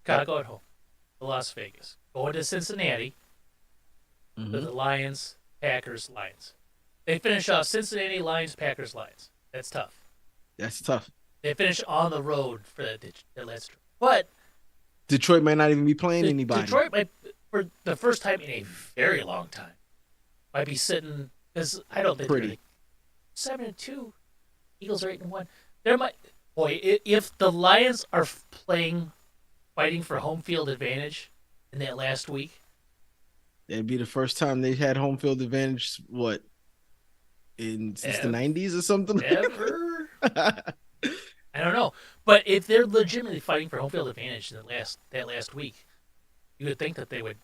Chicago at home, to Las Vegas, going to Cincinnati, Mm-hmm. to the Lions, Packers, Lions. They finish off Cincinnati, Lions, Packers, Lions. That's tough. That's tough. They finish on the road for that last trip. But Detroit might not even be playing anybody. Detroit might, for the first time in a very long time, might be sitting, because I don't think Pretty. they're like 7-2. Eagles are 8-1. There might, boy, if the Lions are fighting for home field advantage in that last week, It'd be the first time they had home field advantage. What since the '90s or something? ever. I don't know, but if they're legitimately fighting for home field advantage in that last week, you would think that they would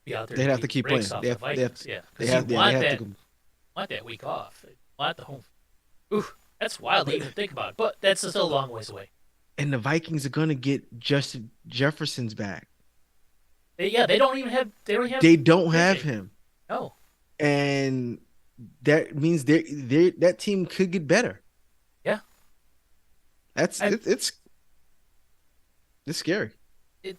be out there. They'd have to keep playing. They have, yeah, they because have, you yeah, want they have that. to. Want that week off. You want the home. Ooh, that's wild to even think about. But that's still a long ways away. And the Vikings are gonna get Justin Jefferson's back. They don't even have. They don't have. They don't have JJ. him, No. and that means that team could get better. Yeah. It's scary.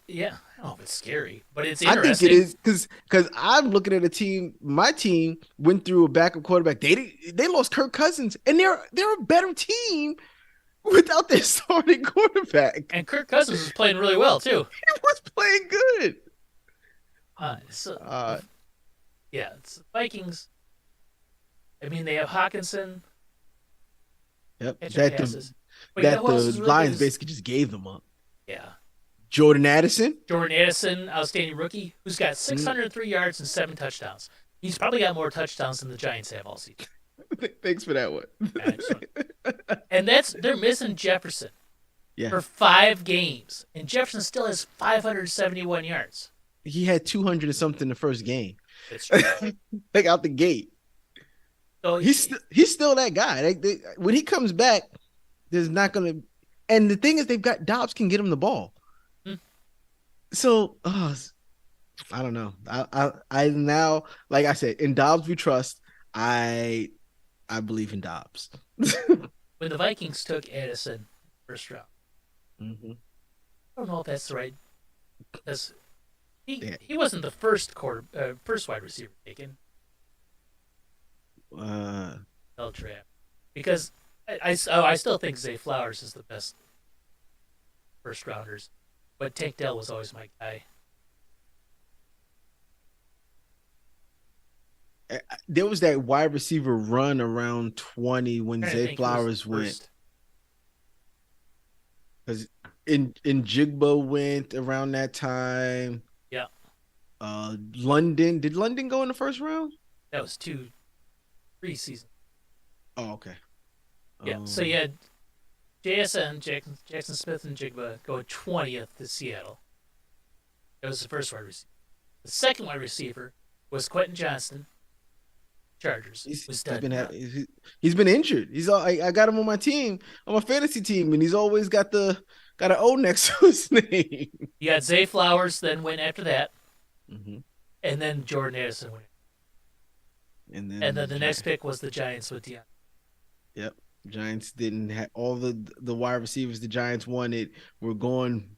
Yeah. I don't know if it's scary, but it's I interesting. think it is because I'm looking at a team. My team went through a backup quarterback. They lost Kirk Cousins, and they're a better team without their starting quarterback. And Kirk Cousins is playing really well too. He was playing good. Yeah, it's Vikings. I mean, they have Hawkinson. Yep. Catching That passes. the But you that know who else is the really Lions good is- basically just gave them up. Yeah. Jordan Addison. Jordan Addison, outstanding rookie, who's got Mm-hmm. 603 yards and 7 touchdowns. He's probably got more touchdowns than the Giants have all season. Thanks for that one. And they're missing Jefferson Yeah, for 5 games, and Jefferson still has 571 yards. he had 200 or something the first game, That's true. like out the gate. So He's still that guy. When he comes back, there's not gonna. And the thing is, they've got Dobbs can get him the ball. hmm, So I don't know. I now, like I said, in Dobbs we trust. I believe in Dobbs. when the Vikings took Addison first round, Mm-hmm. I don't know if that's the right because Yeah. he wasn't the first wide receiver taken Uh, in draft because I still think Zay Flowers is the best first rounders, but Tank Dell was always my guy. there was that wide receiver run around 20 when I'm trying to Zay think who was the Flowers went first. because in Jigba went around that time. Yeah, London, did London go in the first round? that was 3 seasons. Oh, okay. Yeah, so you had JSN, Jackson Smith, and Jigba go 20th to Seattle. That was the first wide receiver. The second wide receiver was Quentin Johnston, Chargers. He's been injured. I got him on my team, on my fantasy team, and he's always got an O next to his name. You had Zay Flowers, then went after that, Mm-hmm. and then Jordan Addison went. And then And then the next pick was the Giants with Deion. Yep. Giants didn't have all the wide receivers the Giants wanted were gone.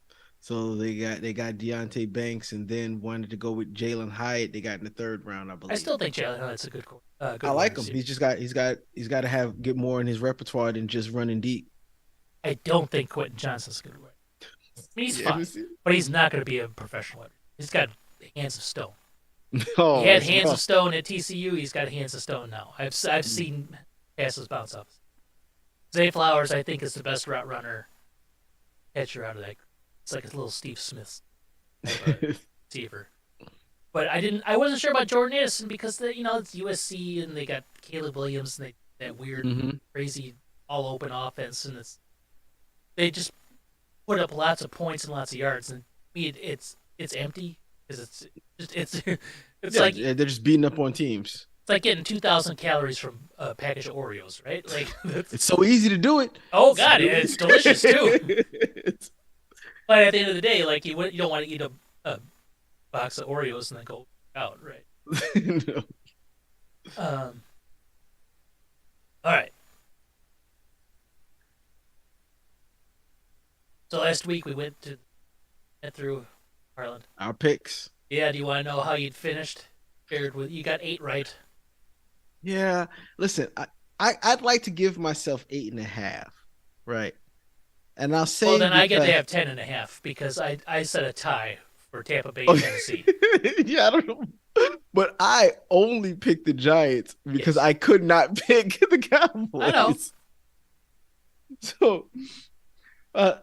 So they got Deontay Banks and then wanted to go with Jalen Hyatt. They got in the third round, I believe. I still think Jalen Hurts a good I like him. receiver. He's got to get more in his repertoire than just running deep. I don't think Quentin Johnston's a good one. I mean, he's Yeah, fine, but he's not going to be a professional. He's got hands of stone. Oh, He had hands of stone at TCU. He's got hands of stone now. I've seen passes bounce off. Zay Flowers, I think, is the best route runner catcher out of that. It's like a little Steve Smith receiver. But I wasn't sure about Jordan Addison because it's USC and they got Caleb Williams and that weird, crazy, all open offense, and they just put up lots of points and lots of yards, and it's empty because it's like they're just beating up on teams. It's like getting 2,000 calories from a package of Oreos, right? Like it's so easy to do it. Oh God, it's delicious too. But at the end of the day, like you don't want to eat a box of Oreos and then go out, right? No. All right. So last week we went through Harland. Our picks. Yeah. Do you want to know how you'd finished? You got 8 right. Yeah. Listen, I'd like to give myself 8.5. Right. And I'll say. Well, then I get to have 10.5 because I set a tie for Tampa Bay, Tennessee. Yeah, I don't know. But I only picked the Giants because I could not pick the Cowboys. I know. So, I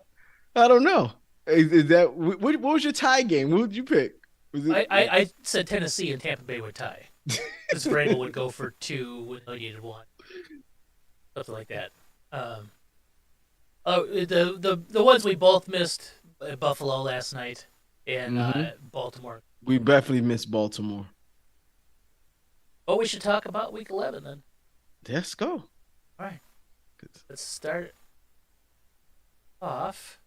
don't know. Is that what was your tie game? What would you pick? I said Tennessee and Tampa Bay would tie. Because Vrabel would go for 2 when they needed 1, something like that. The ones we both missed: Buffalo last night and Baltimore. We definitely missed Baltimore. Oh, we should talk about Week 11 then. Let's go. All right, let's start off.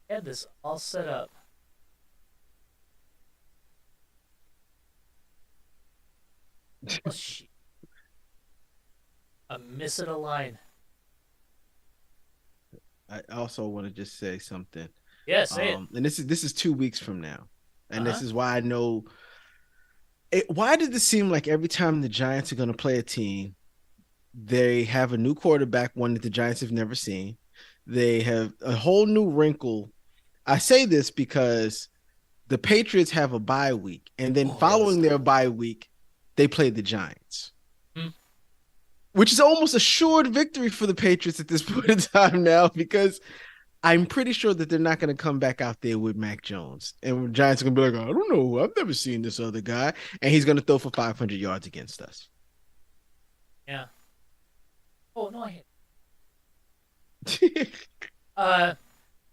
Had this all set up. Oh, shit. I'm missing a line. I also want to just say something. Yeah, say it. And this is 2 weeks from now, and this is why I know. Why did this seem like every time the Giants are going to play a team, they have a new quarterback, one that the Giants have never seen. They have a whole new wrinkle. I say this because the Patriots have a bye week, and then following their bye week, they play the Giants, which is almost assured victory for the Patriots at this point in time now, because I'm pretty sure that they're not going to come back out there with Mac Jones. And the Giants are going to be like, I don't know. I've never seen this other guy. And he's going to throw for 500 yards against us. Yeah. Oh, no, I hit.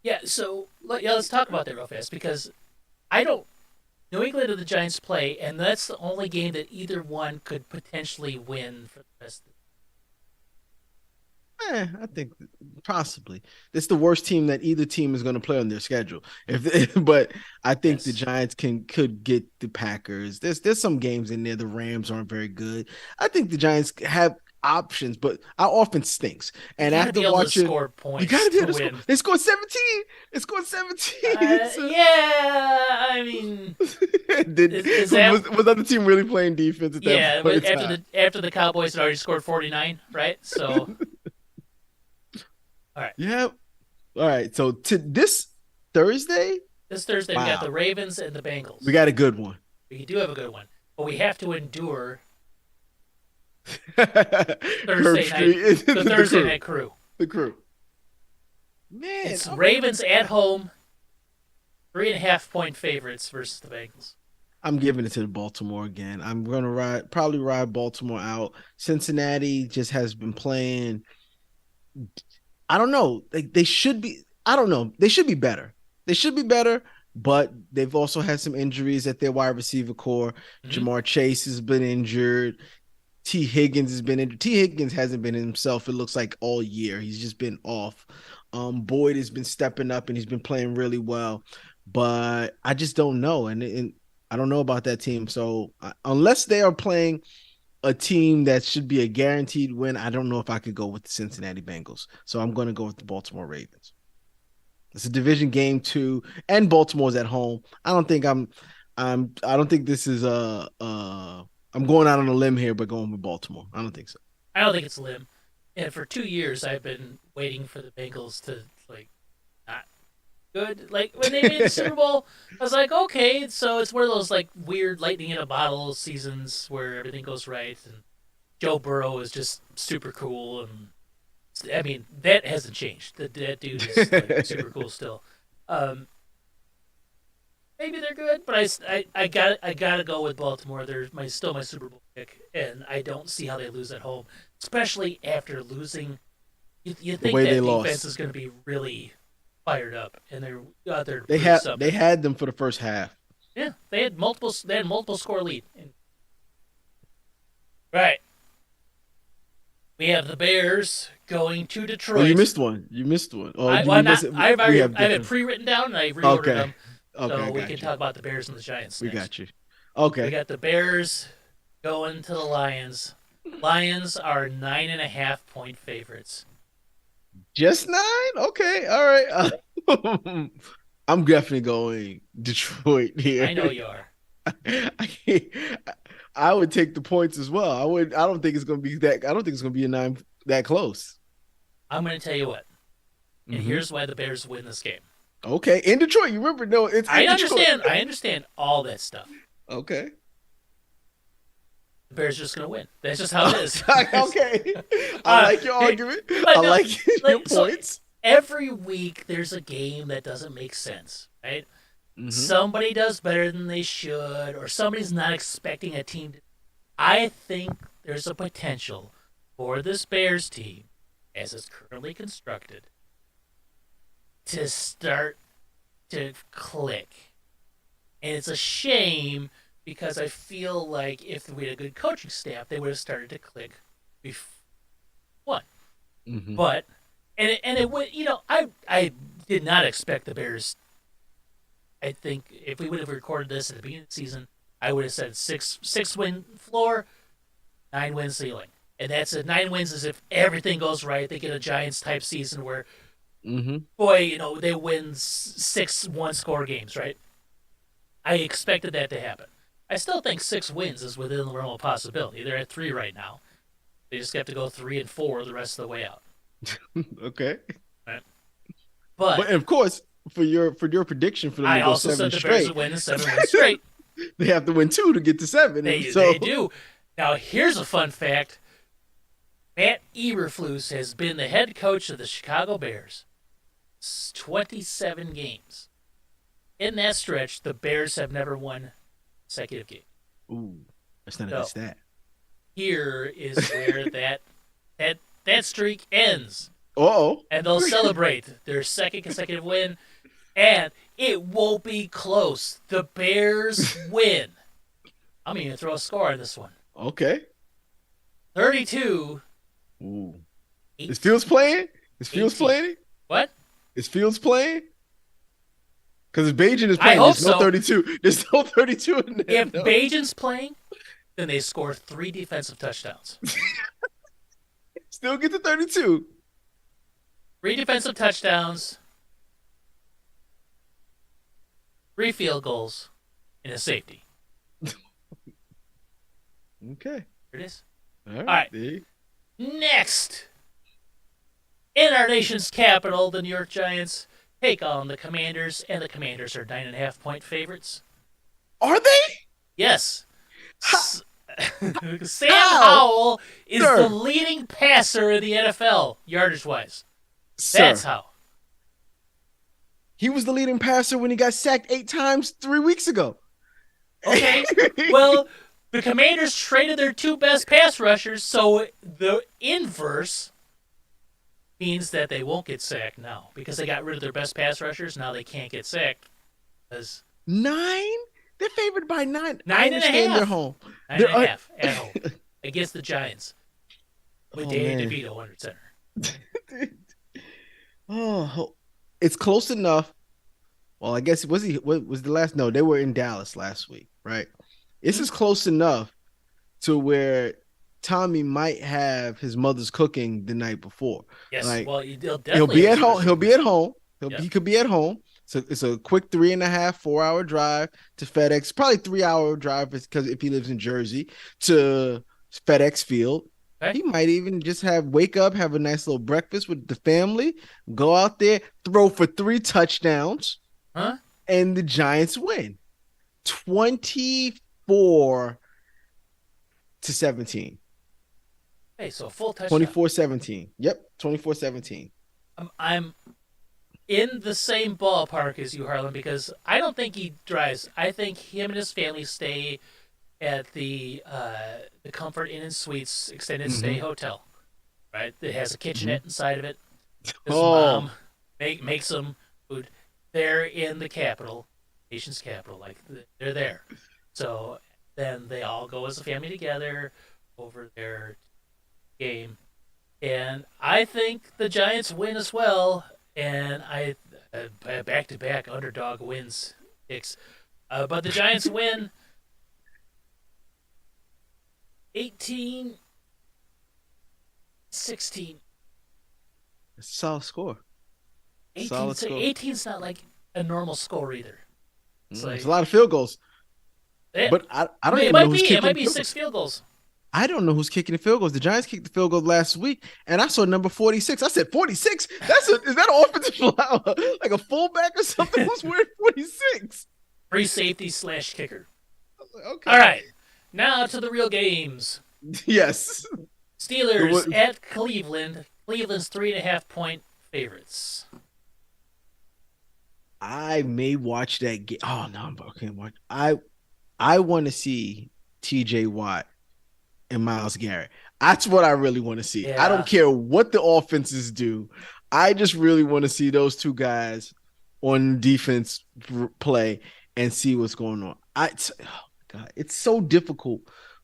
Yeah, so let's talk about that real fast because the New England and the Giants play, and that's the only game that either one could potentially win for the rest of the I think possibly it's the worst team that either team is going to play on their schedule. But I think the Yes. Giants could get the Packers. There's some games in there. The Rams aren't very good. I think the Giants have options, but our offense stinks. You And got to after be able to watching, score you got points to be to able to score. win. They scored 17. They scored 17. Yeah, I mean, is that Was other team really playing defense at that yeah? point in But time? after the Cowboys had already scored 49, right? So, all right, Yeah. All right. So to this Thursday, this Thursday we got wow, the Ravens and the we Bengals. got a good one. We do have a good one, but we have to endure Curb Thursday night, Street, the the Thursday crew, night crew. the crew. Man, It's okay. Ravens at home, 3.5 point favorites versus the Bengals. I'm giving it to the Baltimore again. I'm gonna probably ride Baltimore out. Cincinnati just has been playing. I don't know. They should be. I don't know. They should be better. They should be better, but they've also had some injuries at their wide receiver core. Mm-hmm. Jamar Chase has been injured. T. Higgins has been injured. T. Higgins hasn't been himself, it looks like, all year. He's just been off. Boyd has been stepping up and he's been playing really well. But I just don't know. And I don't know about that team. So unless they are playing a team that should be a guaranteed win, I don't know if I could go with the Cincinnati Bengals. So I'm going to go with the Baltimore Ravens. It's a division game too, and Baltimore's at home. I don't think this is I'm going out on a limb here, but going with Baltimore. I don't think so. I don't think it's limb. And for 2 years, I've been waiting for the Bengals to like not good. Like when they made the Super Bowl, I was like, okay, so it's one of those like weird lightning in a bottle seasons where everything goes right, and Joe Burrow is just super cool, and I mean that hasn't changed. That dude is like super cool still. Um, Maybe they're good, but I gotta go with Baltimore. They're still my Super Bowl pick, and I don't see how they lose at home, especially after losing. You The think way they that defense lost, is going to be really fired up, and they're out there to they prove had they something. had them for the first half. Yeah, they had multiple score lead. Right, we have the Bears going to Oh, you Detroit. missed one. You missed one. Oh, Well, I'm not. we have I have it different. pre-written down, and I reordered Okay. them, Okay, I so we can got you. talk about the Bears and the Giants We next. got you. We Okay. got the Bears going to the Lions. Lions are 9.5 point favorites. Just nine? Okay. All right. I'm definitely going Detroit here. I know you are. I, I would take the points as well. I don't think it's gonna be that. I don't think it's gonna be a nine that close. I'm going to tell you what, and Mm-hmm. here's why the Bears win this game. Okay. In Detroit, you remember? No, it's I in Detroit. understand. I understand all that stuff. Okay. The Bears are just going to win. That's just how it is. Okay. I like your argument. I no, like your so points. every week there's a game that doesn't make sense, right? Mm-hmm. Somebody does better than they should, or somebody's not expecting a team. I think there's a potential for this Bears team, as it's currently constructed, to start to click. And it's a shame because I feel like if we had a good coaching staff, they would have started to click before one. Mm-hmm. But and it would, I did not expect the Bears. I think if we would have recorded this at the beginning of the season, I would have said six win floor, 9 win ceiling. And that's it. 9 wins is if everything goes right. They get a Giants type season where, Mm-hmm. boy, they win 6 1 score games, right? I expected that to happen. I still think 6 wins is within the realm of possibility. They're at 3 right now. They just have to go 3-4 the rest of the way out. Okay. Right? But But of course, for your prediction for them I to go also seven said the Bears straight, would win 7 wins straight. they have to win two to get to seven. They do. Now, here's a fun fact. Matt Eberflus has been the head coach of the Chicago Bears 27 games. In that stretch, the Bears have never won consecutive game. Ooh, that's not a So good stat. here is where that streak ends, Oh, and they'll celebrate their second consecutive win. And it won't be close. The Bears win. I'm even gonna throw a score on this one. Okay. 32. Ooh. Is 18. Fields playing? Is Fields 18. playing? What? Is Fields playing? Because if Bajan is I playing, hope there's no so. 32. There's no 32 in there. If No. Bajan's playing, then they score 3 defensive touchdowns. Still get the 32. 3 defensive touchdowns, 3 field goals, and a safety. Okay. There it is. All right. right. Next, in our nation's capital, the New York Giants take on the Commanders, and the Commanders are 9.5-point favorites. Are they? Yes. Sam How? Howell is Sir. the leading passer in the NFL, yardage-wise. Sir. That's how. He was the leading passer when he got sacked 8 times 3 weeks ago. Okay. Well, the Commanders traded their 2 best pass rushers, so the inverse means that they won't get sacked now because they got rid of their best pass rushers. Now they can't get sacked because 9? They're favored by 9. 9 I and a understand half. they're home. 9.5 at home against the Giants with Danny man. DeVito under center. Oh, it's close enough. Well, I guess was he? What was the last? No, they were in Dallas last week, right? This is close enough to where Tommy might have his mother's cooking the night before. Yes, like, well, he'll be at home. He'll be at home. Yeah. He could be at home. So it's a quick 3.5, 4-hour drive to FedEx. Probably 3-hour drive because if he lives in Jersey to FedEx Field. Okay. He might even just wake up, have a nice little breakfast with the family, go out there, throw for 3 touchdowns, and the Giants win 24-17. Hey, so full touchdown. 24-17. Yep, 24-17. I'm in the same ballpark as you, Harlan, because I don't think he drives. I think him and his family stay at the Comfort Inn and Suites extended stay hotel, right? It has a kitchenette inside of it. His mom makes them food. They're in the capital, nation's capital, like they're there. So then they all go as a family together over their game, and I think the Giants win as well. And I back-to-back underdog wins picks, but the Giants win 18-16. It's a solid score. 18's not like a normal score either. It's a lot of field goals. But I don't even know who's kicking. It might be 6 field goals. I don't know who's kicking the field goals. The Giants kicked the field goal last week, and I saw number 46. I said 46. Is that an offensive flower, like a fullback or something? Who's wearing 46? Free safety / kicker. Okay. All right, now to the real games. Yes. Steelers at Cleveland. Cleveland's 3.5-point favorites. I may watch that game. Oh no, I can't watch. I want to see T.J. Watt and Myles Garrett. That's what I really want to see. Yeah. I don't care what the offenses do. I just really want to see those 2 guys on defense play and see what's going on. Oh God, it's so difficult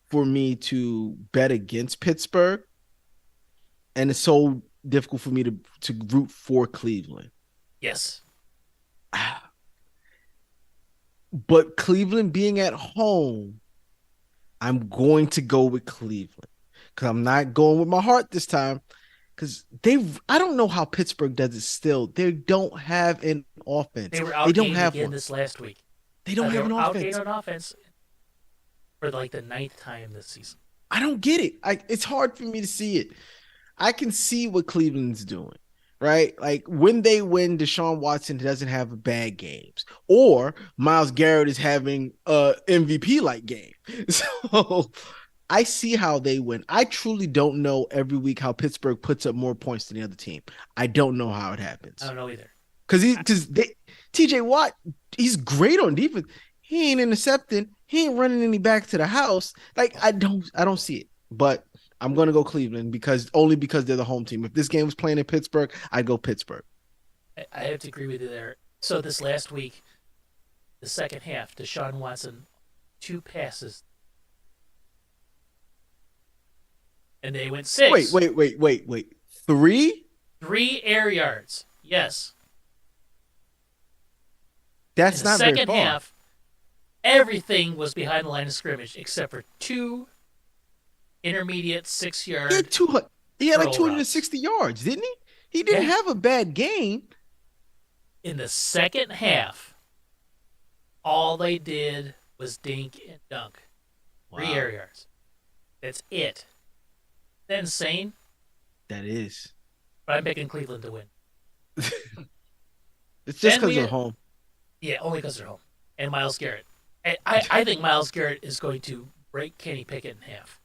for me to bet against Pittsburgh, and it's so difficult for me to root for Cleveland. Yes. But Cleveland being at home, I'm going to go with Cleveland because I'm not going with my heart this time because I don't know how Pittsburgh does it still. They don't have an offense. They were outgained they don't have again one. this last week. They don't have an offense. Outgained on offense for like the 9th time this season. I don't get it. It's hard for me to see it. I can see what Cleveland's doing, right? Like when they win, Deshaun Watson doesn't have bad games, or Myles Garrett is having a MVP-like game. So I see how they win. I truly don't know every week how Pittsburgh puts up more points than the other team. I don't know how it happens. I don't know either. Because TJ Watt, he's great on defense. He ain't intercepting. He ain't running any back to the house. Like I don't see it. But I'm gonna go Cleveland because they're the home team. If this game was playing in Pittsburgh, I'd go Pittsburgh. I have to agree with you there. So this last week, the second half, Deshaun Watson, 2 passes, and they went Wait, six. wait, wait, wait, wait. Three? 3 air yards. Yes. In That's the not very second far. half, everything was behind the line of scrimmage except for 2 intermediate six He had yard 200. He had like curl routes. 260 yards, didn't he? He didn't Yeah. have a bad game. In the second half, all they did was dink and dunk. 3 air Wow, yards. That's it. That's insane. that is. But I'm picking Cleveland to win. It's just Then because we, of home. yeah, only because they're home. And Miles Garrett. I think Miles Garrett is going to break Kenny Pickett in half.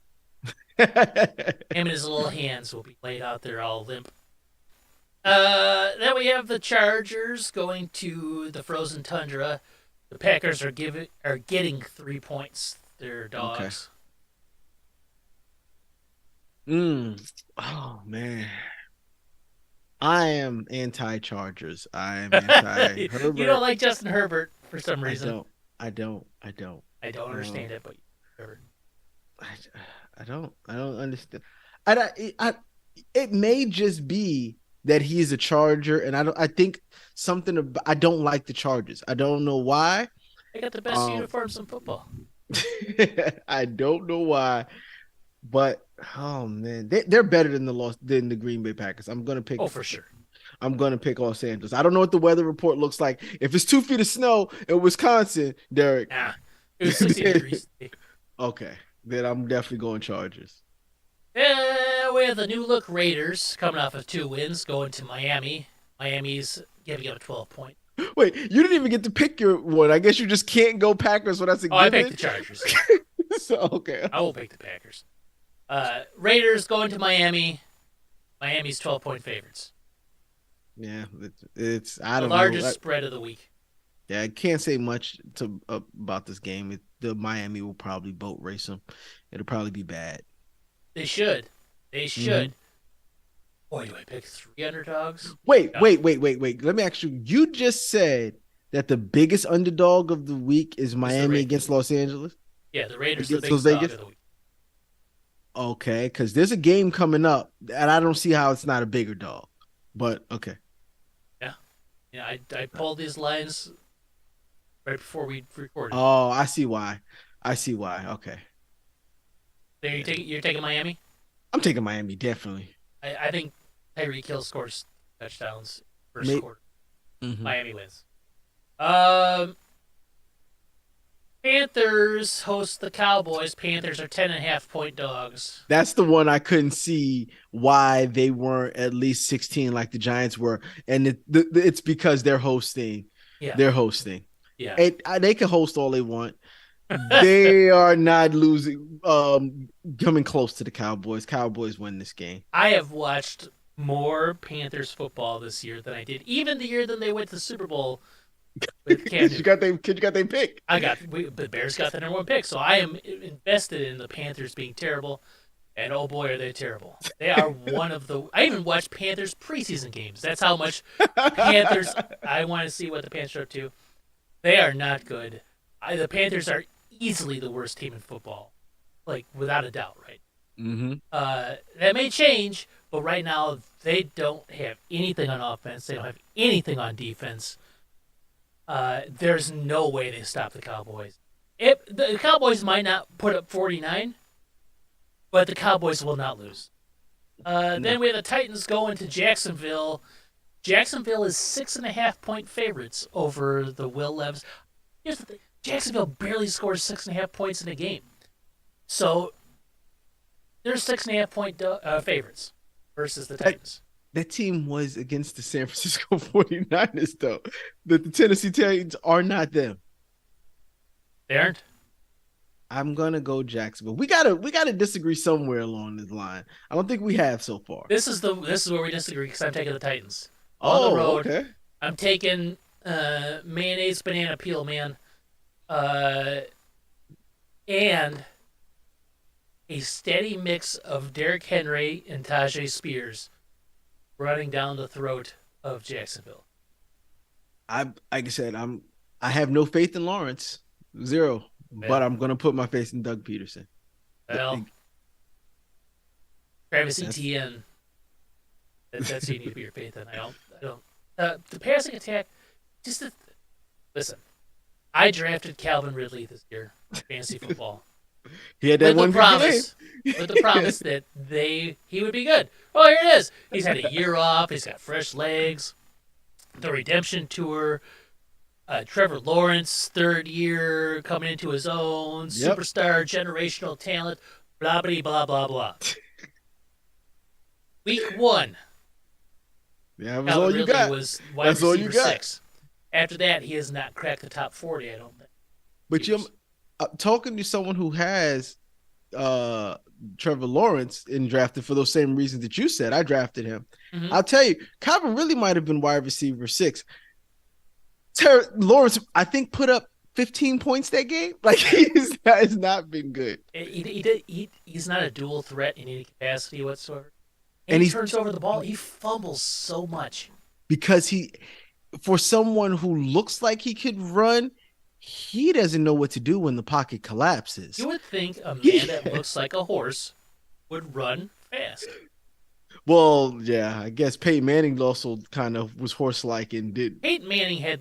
Him and his little hands will be laid out there all limp. Then we have the Chargers going to the frozen tundra. The Packers are getting 3 points. They're Okay. dogs. Oh man. I am anti-Chargers. I am You don't anti-Herbert. like Justin Herbert for some I reason. don't. I don't. I don't. I don't Um, understand it, but Herbert. I, I don't. I don't understand. It may just be that he's a Charger, and I don't. I think something. I don't like the Chargers. I don't know why. They got the best Um, uniforms in football. I don't know why, but oh man, they're better than the Green Bay Packers. Oh, for sure. I'm gonna pick Los Angeles. I don't know what the weather report looks like. If it's 2 feet of snow in Wisconsin, Derek, Nah, it was 60 degrees. okay, then I'm definitely going Chargers. We have the new look Raiders coming off of 2 wins going to Miami. Miami's giving up 12 points. Wait, you didn't even get to pick your one. I guess you just can't go Packers, so that's a Oh, I picked given. the Chargers. So okay, I will pick the Packers. Raiders going to Miami. Miami's 12-point favorites. yeah, it's I The don't know. largest spread of the week. Yeah, I can't say much about this game. The Miami will probably boat race them. It'll probably be bad. They should. They Hmm. should. Boy, do I pick 3 underdogs? Wait, No. wait, wait, wait, wait. Let me ask you. You just said that the biggest underdog of the week is It's the Miami Raiders. against Los Angeles, Yeah, the Raiders are the against Las biggest dog Vegas. of the week. Okay, because there's a game coming up, and I don't see how it's not a bigger dog. But okay. Yeah. Yeah, I pulled these lines right before we recorded. Oh, I see why. I see why. Okay. So you're taking Miami? I'm taking Miami, definitely. I think Tyreek Hill scores touchdowns first Mate. quarter. Hmm. Miami wins. Um, Panthers host the Cowboys. Panthers are 10.5-point dogs. That's the one I couldn't see why they weren't at least 16 like the Giants were. And it's because they're hosting. Yeah, They're hosting. yeah. They can host all they want. They are not losing, coming close to the Cowboys. Cowboys win this game. I have watched more Panthers football this year than I did even the year that they went to the Super Bowl with Cam you Newton. got they pick. The Bears got the #1 pick, so I am invested in the Panthers being terrible. And oh boy, are they terrible! They are one of the. I even watched Panthers preseason games. That's how much Panthers. I want to see what the Panthers are up to. They are not good. The Panthers are easily the worst team in football, like without a doubt, right? Mm-hmm. That may change, but right now they don't have anything on offense. They don't have anything on defense. There's no way they stop the Cowboys. The Cowboys might not put up 49, but the Cowboys will not lose. Then we have the Titans going to Jacksonville. Jacksonville is 6.5-point favorites over the Will Levis. Here's the thing: Jacksonville barely scores 6.5 points in a game, so they're 6.5-point favorites versus the Titans. That team was against the San Francisco 49ers, though. The Tennessee Titans are not them. They aren't. I'm gonna go Jacksonville. We gotta disagree somewhere along this line. I don't think we have so far. This is where we disagree because I'm taking the Titans on the Oh, road. okay. I'm taking mayonnaise banana peel, man, and a steady mix of Derrick Henry and Tajay Spears running down the throat of Jacksonville. like I said, I have no faith in Lawrence, zero. But Well, I'm gonna put my faith in Doug Peterson. well, Travis That's Etienne. That's who you need to be your faith in. I don't. The passing attack. Just to, listen. I drafted Calvin Ridley this year, in fantasy football, he had that with the one good game. promise, with the promise that he would be good. Well, here it is. He's had a year off. He's got fresh legs. The redemption tour. Trevor Lawrence, third year, coming into his own, Yep. superstar, generational talent, blah, blah, blah, blah, blah. Week one, Yeah, that was Calvin all you Ridley got. was wide That's all you receiver got. 6. After that, he has not cracked the top 40, I don't think. But you're talking to someone who has uh Trevor Lawrence and drafted for those same reasons that you said. I drafted him. Mm-hmm. I'll tell you, Calvin really might have been wide receiver 6. Lawrence, I think, put up 15 points that game. Like has not been good. He's not a dual threat in any capacity whatsoever. And And he he's turns over the ball. He fumbles so much. because for someone who looks like he could run, he doesn't know what to do when the pocket collapses. You would think a man that looks like a horse would run fast. Well, yeah, I guess Peyton Manning also kind of was horse-like and did. Peyton Manning had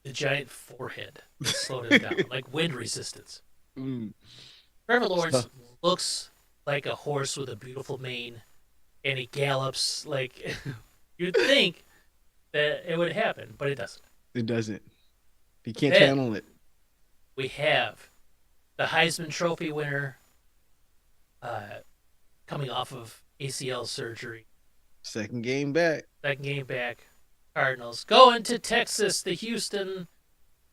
the giant forehead that slowed him down, like wind resistance. Mm. Trevor Lawrence So, looks like a horse with a beautiful mane, and he gallops like you'd think that it would happen, but it doesn't. it doesn't. He can't Then channel it. we have the Heisman Trophy winner uh, coming off of ACL surgery. Second game back. Second game back. Cardinals going to Texas, the Houston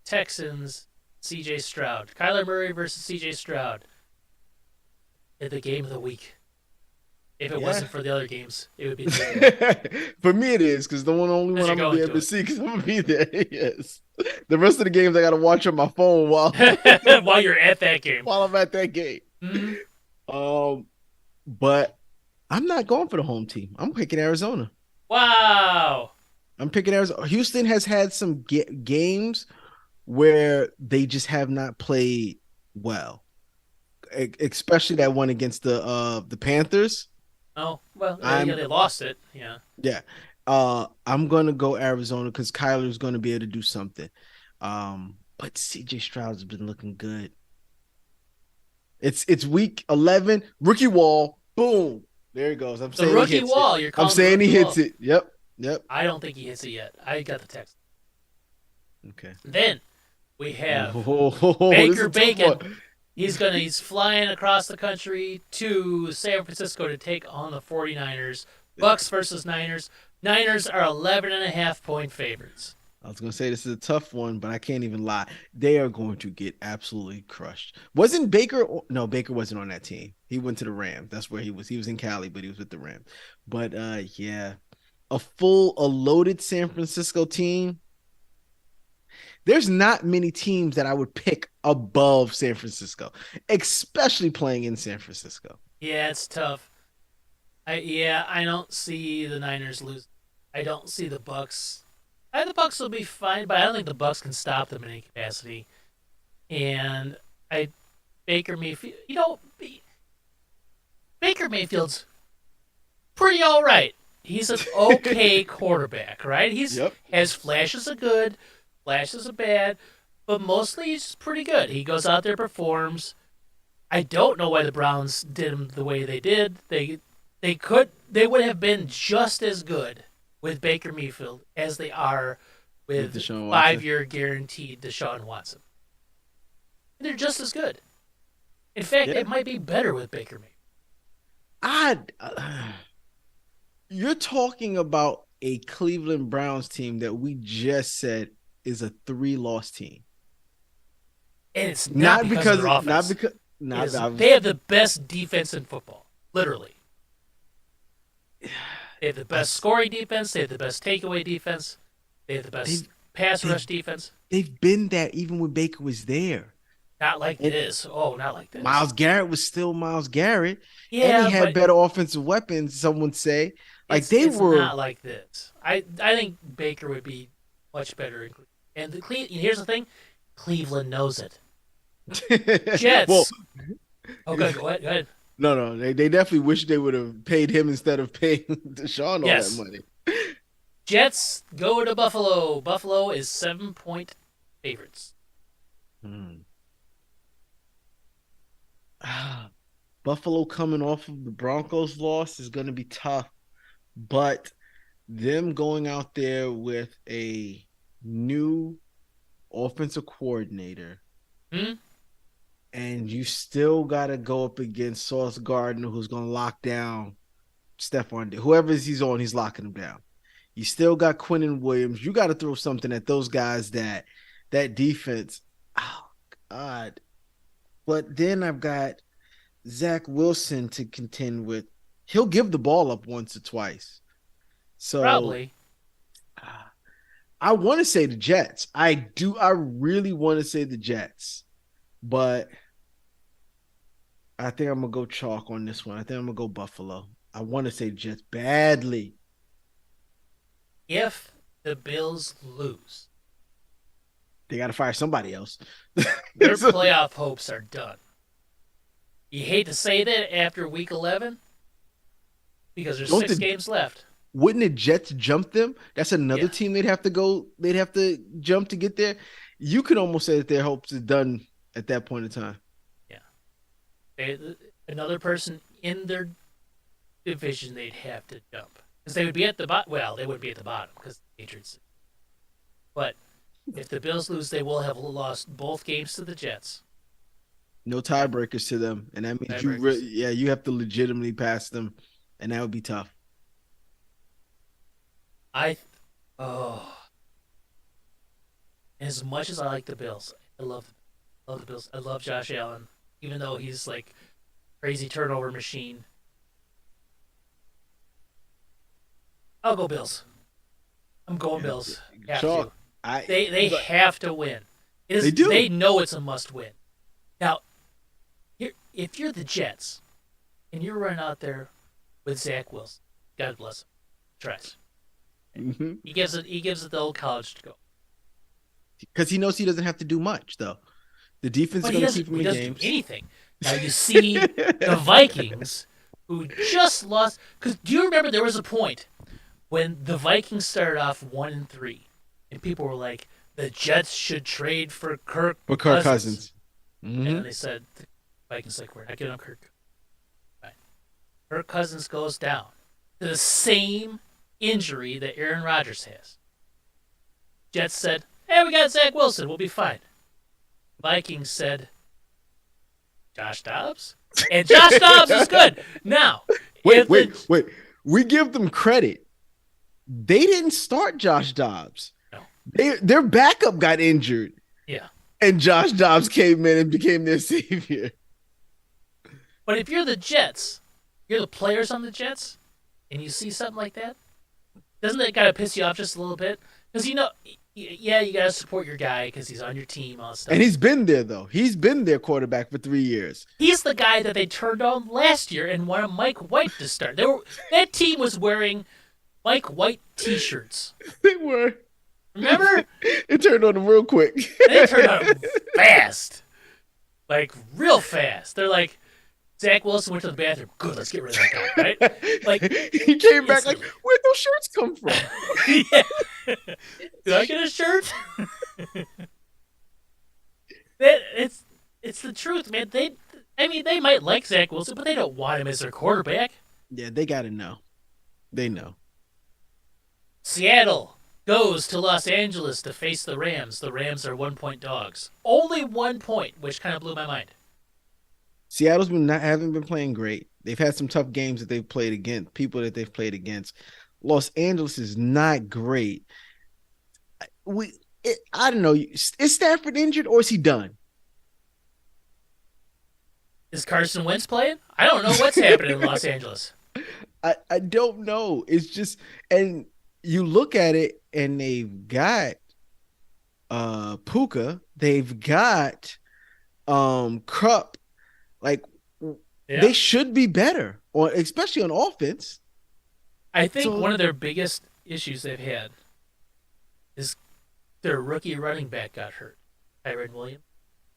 Texans, CJ Stroud. Kyler Murray versus CJ Stroud. In the game of the week. If it Yeah. wasn't for the other games, it would be the For me, it is because the only one Because I'm you're gonna be going able to to see because I'm gonna be there. Yes. The rest of the games I gotta watch on my phone while while you're at that game. while I'm at that game. Mhm. But I'm not going for the home team. I'm picking Arizona. Wow. I'm picking Arizona. Houston has had some games where they just have not played well, especially that one against the Panthers. Oh, well, I'm they lost it. Yeah. Yeah. I'm gonna go Arizona because Kyler's gonna be able to do something. But CJ Stroud's been looking good. It's week 11, rookie wall, boom. There he goes. I'm The saying rookie he hits wall. it. You're I'm calling saying the he rookie hits wall. it. Yep. Yep. I don't think he hits it yet. I got the text. Okay. Then we have Oh, Baker Bacon. He's flying across the country to San Francisco to take on the 49ers. Bucks versus Niners. Niners are 11.5-point favorites. I was gonna say this is a tough one, but I can't even lie. They are going to get absolutely crushed. Wasn't Baker? No, Baker wasn't on that team. He went to the Rams. That's where he was. He was in Cali, but he was with the Rams. But yeah, a loaded San Francisco team. There's not many teams that I would pick above San Francisco, especially playing in San Francisco. Yeah, it's tough. I don't see the Niners lose. I don't see the Bucks. The Bucks will be fine, but I don't think the Bucks can stop them in any capacity. And Baker Mayfield, Baker Mayfield's pretty all right. He's an okay quarterback, right? He's Yep. has flashes of good, flashes of bad, but mostly he's pretty good. He goes out there, performs. I don't know why the Browns did him the way they did. They would have been just as good with Baker Mayfield as they are with Deshaun Watson. 5-year guaranteed Deshaun Watson. They're just as good. In fact, Yeah. it might be better with Baker Mayfield. You're talking about a Cleveland Browns team that we just said is a 3-loss team. And it's not because of their offense. not because not They have the best defense in football, literally. They have the best scoring defense. They have the best takeaway defense. They have the best pass rush defense. They've been that even when Baker was there. Not like this. Oh, not like this. Myles Garrett was still Myles Garrett. Yeah, and he had but better offensive weapons, some would say. Like it's were not like this. I think Baker would be much better. And here's the thing: Cleveland knows it. Well, Jets. Okay, go ahead. Go ahead. no, they definitely wish they would have paid him instead of paying Deshaun all that Yes. money. Jets go to Buffalo. Buffalo is 7-point favorites. Hmm. Ah, Buffalo coming off of the Broncos loss is going to be tough, but them going out there with a new offensive coordinator, Hmm? and you still got to go up against Sauce Gardner, who's going to lock down Stephon. Whoever he's on, he's locking him down. You still got Quinnen Williams. You got to throw something at those guys that defense. Oh God! But then I've got Zach Wilson to contend with. He'll give the ball up once or twice. So Probably. I want to say the Jets. I do. I really want to say the Jets, but I think I'm gonna go chalk on this one. I think I'm gonna go Buffalo. I want to say Jets badly. If the Bills lose, They got to fire somebody else. their playoff hopes are done. You hate to say that after week 11 because there's Don't 6 games left. wouldn't the Jets jump them? That's another Yeah. team they'd have to go. They'd have to jump to get there. You could almost say that their hopes are done at that point in time. Yeah. Another person in their division they'd have to jump. Because they would be at the bottom. Well, they wouldn't be at the bottom because the Patriots. But if the Bills lose, they will have lost both games to the Jets. No tiebreakers to them, and that means you have to legitimately pass them, and that would be tough. I, oh, as much as I like the Bills, I love the Bills. I love Josh Allen, even though he's like crazy turnover machine. I'll go Bills. I'm going Bills. Have Chalk. to. They have to win. They do. They know it's a must win. Now, if you're the Jets and you're running out there with Zach Wilson, God bless him, tries. Mm-hmm. He gives it the old college to go. Because he knows he doesn't have to do much, though. The defense But is he going to keep doesn't. him He in doesn't games. do anything. Now you see the Vikings, who just lost. Because do you remember there was a point when the Vikings started off 1-3, and people were like, the Jets should trade for Kirk Cousins. Mm-hmm. And then they said, the Vikings like, we're not getting on Kirk. Right. Kirk Cousins goes down to the same injury that Aaron Rodgers has. Jets said, hey, we got Zach Wilson. We'll be fine. Vikings said, Josh Dobbs? And Josh Dobbs is good. Now, Wait. We give them credit. They didn't start Josh Dobbs. No. Their backup got injured. Yeah. And Josh Dobbs came in and became their savior. But if you're the Jets, you're the players on the Jets, and you see something like that, doesn't that kind of piss you off just a little bit? Because, yeah, you got to support your guy because he's on your team, all that stuff. And he's been there, though. He's been their quarterback for 3 years. He's the guy that they turned on last year and wanted Mike White to start. That team was wearing Mike White T-shirts. They were. Remember? It turned on them real quick. They turned on him fast. Like, real fast. They're like, Zach Wilson went to the bathroom. Good, let's get rid of that guy, right? Like, he came back like, where'd those shirts come from? Yeah. Did I get a shirt? It's the truth, man. They might like Zach Wilson, but they don't want him as their quarterback. Yeah, they got to know. They know. Seattle goes to Los Angeles to face the Rams. The Rams are 1-point dogs. Only 1 point, which kind of blew my mind. Seattle's haven't been playing great. They've had some tough games that they've played against, people that they've played against. Los Angeles is not great. I don't know. Is Stafford injured or is he done? Is Carson Wentz playing? I don't know what's happening in Los Angeles. I don't know. It's just, and you look at it and they've got Puka, they've got Krupp. Like, yeah. They should be better, or especially on offense. I think one of their biggest issues they've had is their rookie running back got hurt, Kyren Williams,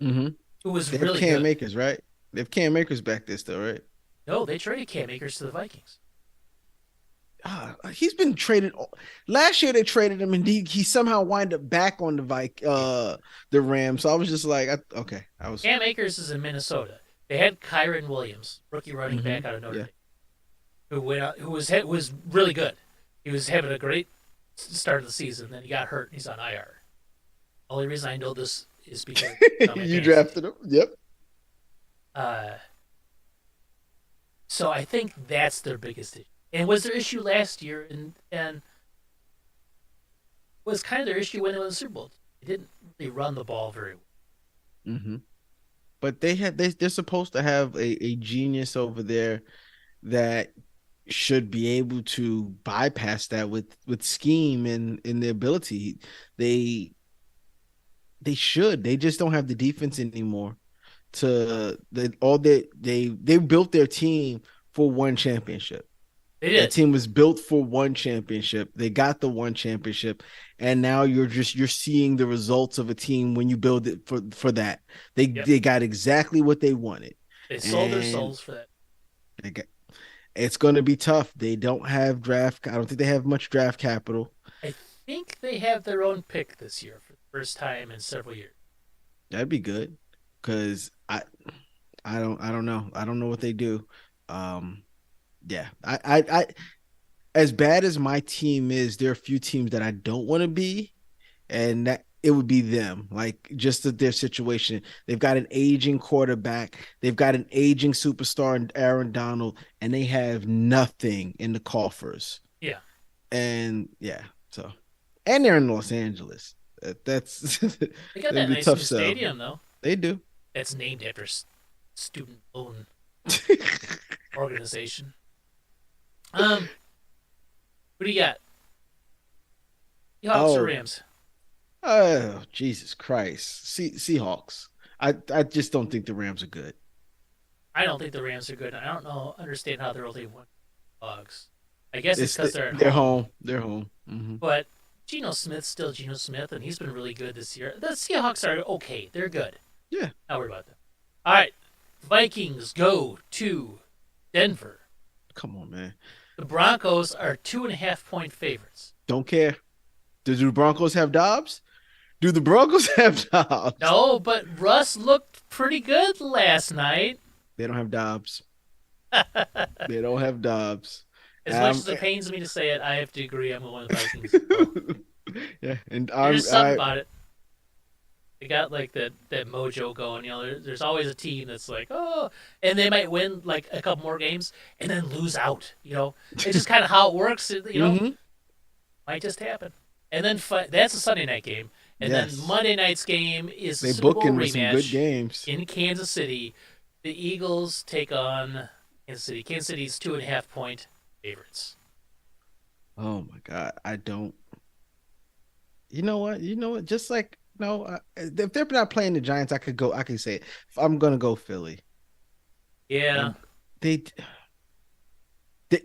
Mm-hmm. who was They have really Cam good. Akers, right? They have Cam Akers back there still, right? No, they traded Cam Akers to the Vikings. He's been traded. Last year they traded him, and he somehow wind up back on Yeah. the Rams. So I was just like, okay, I was. Cam Akers is in Minnesota. They had Kyren Williams, rookie running Mm-hmm. back out of Notre Yeah, Dame, who was really good. He was having a great start of the season. Then he got hurt. And he's on IR. Only reason I know this is because it's on my you fantasy team. drafted him. Yep. Uh, so I think that's their biggest issue. And was their issue last year, and was kind of their issue when they won the Super Bowl. They didn't really run the ball very well. Mm-hmm. But they're supposed to have a genius over there that should be able to bypass that with scheme and their ability. They they should. They just don't have the defense anymore. They built their team for one championship. They That did. team was built for one championship. They got the one championship, and now you're seeing the results of a team when you build it for that. They Yep. they got exactly what they wanted, They sold their and souls for that. they got, it's going to be tough. They don't have draft. I don't think they have much draft capital. I think they have their own pick this year for the first time in several years. That'd be good because I don't know. I don't know what they do. Um, yeah, I as bad as my team is, there are a few teams that I don't want to be, and that it would be them. Like just their situation. They've got an aging quarterback, they've got an aging superstar in Aaron Donald, and they have nothing in the coffers. Yeah. And yeah, so and they're in Los Angeles. That's They got that'd that be a nice tough new sell. stadium, though. They do. That's named after student loan organization. What do you got? Seahawks or Oh, Rams? oh, Jesus Christ. Seahawks. I just don't think the Rams are good. I don't think the Rams are good. I don't know, understand how they're only one dogs. I guess it's It's because they're at they're home. home. They're home. Hmm. But Geno Smith's still Geno Smith, and he's been really good this year. The Seahawks are okay. They're good. Yeah. Not worry about them. All right. Vikings go to Denver. Come on, man. The Broncos are 2.5-point favorites. Don't care. Do the Broncos have Dobbs? Do the Broncos have Dobbs? No, but Russ looked pretty good last night. They don't have Dobbs. As They don't have Dobbs. much as it pains me to say it, I have to agree. I'm going with the Vikings as well. Yeah, and There's something about it. They got like that mojo going. You know, there's always a team that's like, oh, and they might win like a couple more games and then lose out. You know, it's just kind of how it works. You know, Mhm. might just happen. And then that's a Sunday night game, and Yes. then Monday night's game is They a Super Bowl booking with some good rematch games. in Kansas City. The Eagles take on Kansas City. Kansas City's 2.5-point favorites. Oh my God. I don't. You know what? You know what? Just like no, if they're not playing the Giants, I could go. I could say it. I'm gonna go Philly. Yeah, And they, and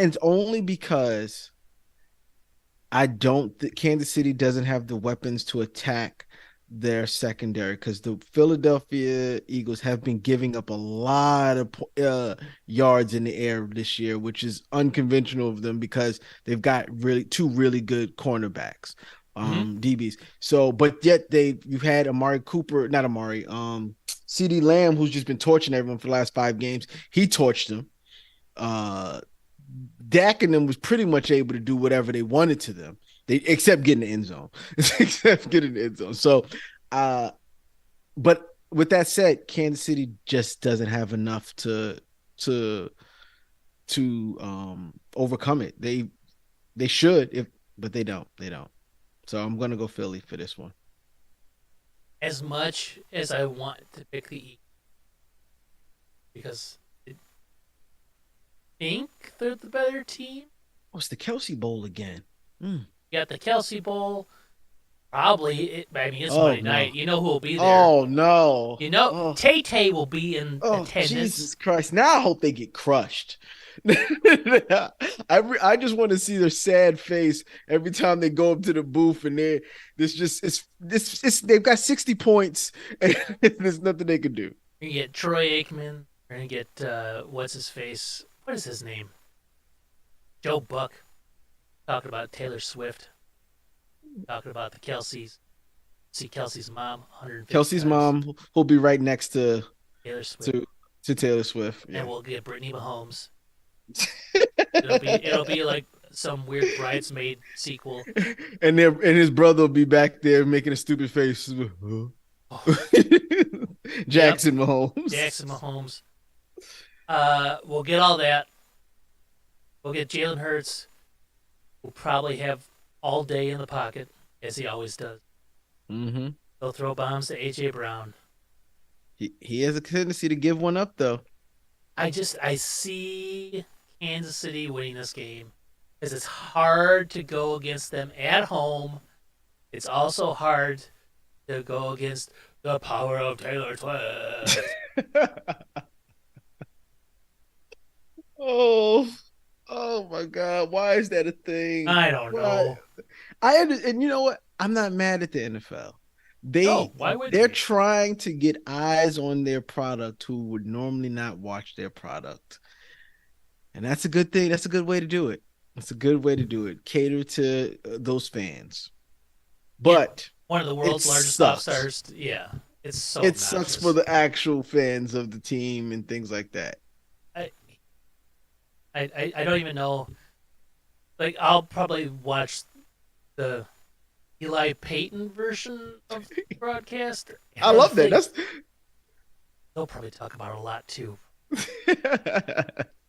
it's only because I don't. Kansas City doesn't have the weapons to attack their secondary because the Philadelphia Eagles have been giving up a lot of yards in the air this year, which is unconventional of them because they've got two really good cornerbacks, mm-hmm. DBs. So, but yet you've had Amari Cooper, not Amari, CD Lamb, who's just been torching everyone for the last 5 games. He torched them. Dak and them was pretty much able to do whatever they wanted to them. They except getting the end zone. Except getting the end zone. So but with that said, Kansas City just doesn't have enough to overcome it. They should but they don't. They don't. So I'm gonna go Philly for this one. As much as I want to pick the Eagles because I think they're the better team. Oh, it's the Kelsey Bowl again. You got the Kelsey Bowl. Probably, it's Oh, Monday no. night. You know who will be there. Oh no. You know, Oh, Tay Tay will be in oh attendance. Jesus Christ. Now I hope they get crushed. I just want to see their sad face every time they go up to the booth and they're this just it's they've got 60 points and there's nothing they can do. You're gonna get Troy Aikman. You're gonna get what's his face? What is his name? Joe Buck talking about Taylor Swift, talking about the Kelseys. See Kelsey's mom 150 Kelsey's times. mom will be right next Taylor Swift, to to Taylor Swift. and Yeah. we'll get Brittany Mahomes. It'll be like some weird bridesmaid sequel. And his brother will be back there making a stupid face. Oh, yep, Jackson Mahomes. Jackson Mahomes. We'll get all that. We'll get Jalen Hurts. We'll probably have all day in the pocket as he always does. Mm-hmm. He'll throw bombs to AJ Brown. He has a tendency to give one up though. I see Kansas City winning this game because it's hard to go against them at home. It's also hard to go against the power of Taylor Swift. Oh, oh my God! Why is that a thing? I don't Why? know. And you know what? I'm not mad at the NFL. No, why would They're you? trying to get eyes on their product who would normally not watch their product, and that's a good thing. That's a good way to do it. That's a good way to do it. Cater to those fans, Yeah, but one of the it world's largest pop sucks. stars. Yeah, it's so It sucks for obnoxious. the actual fans of the team and things like that. I, I don't even know. Like, I'll probably watch the Eli Payton version of the broadcast. And I then love that. think That's they'll probably talk about it a lot too.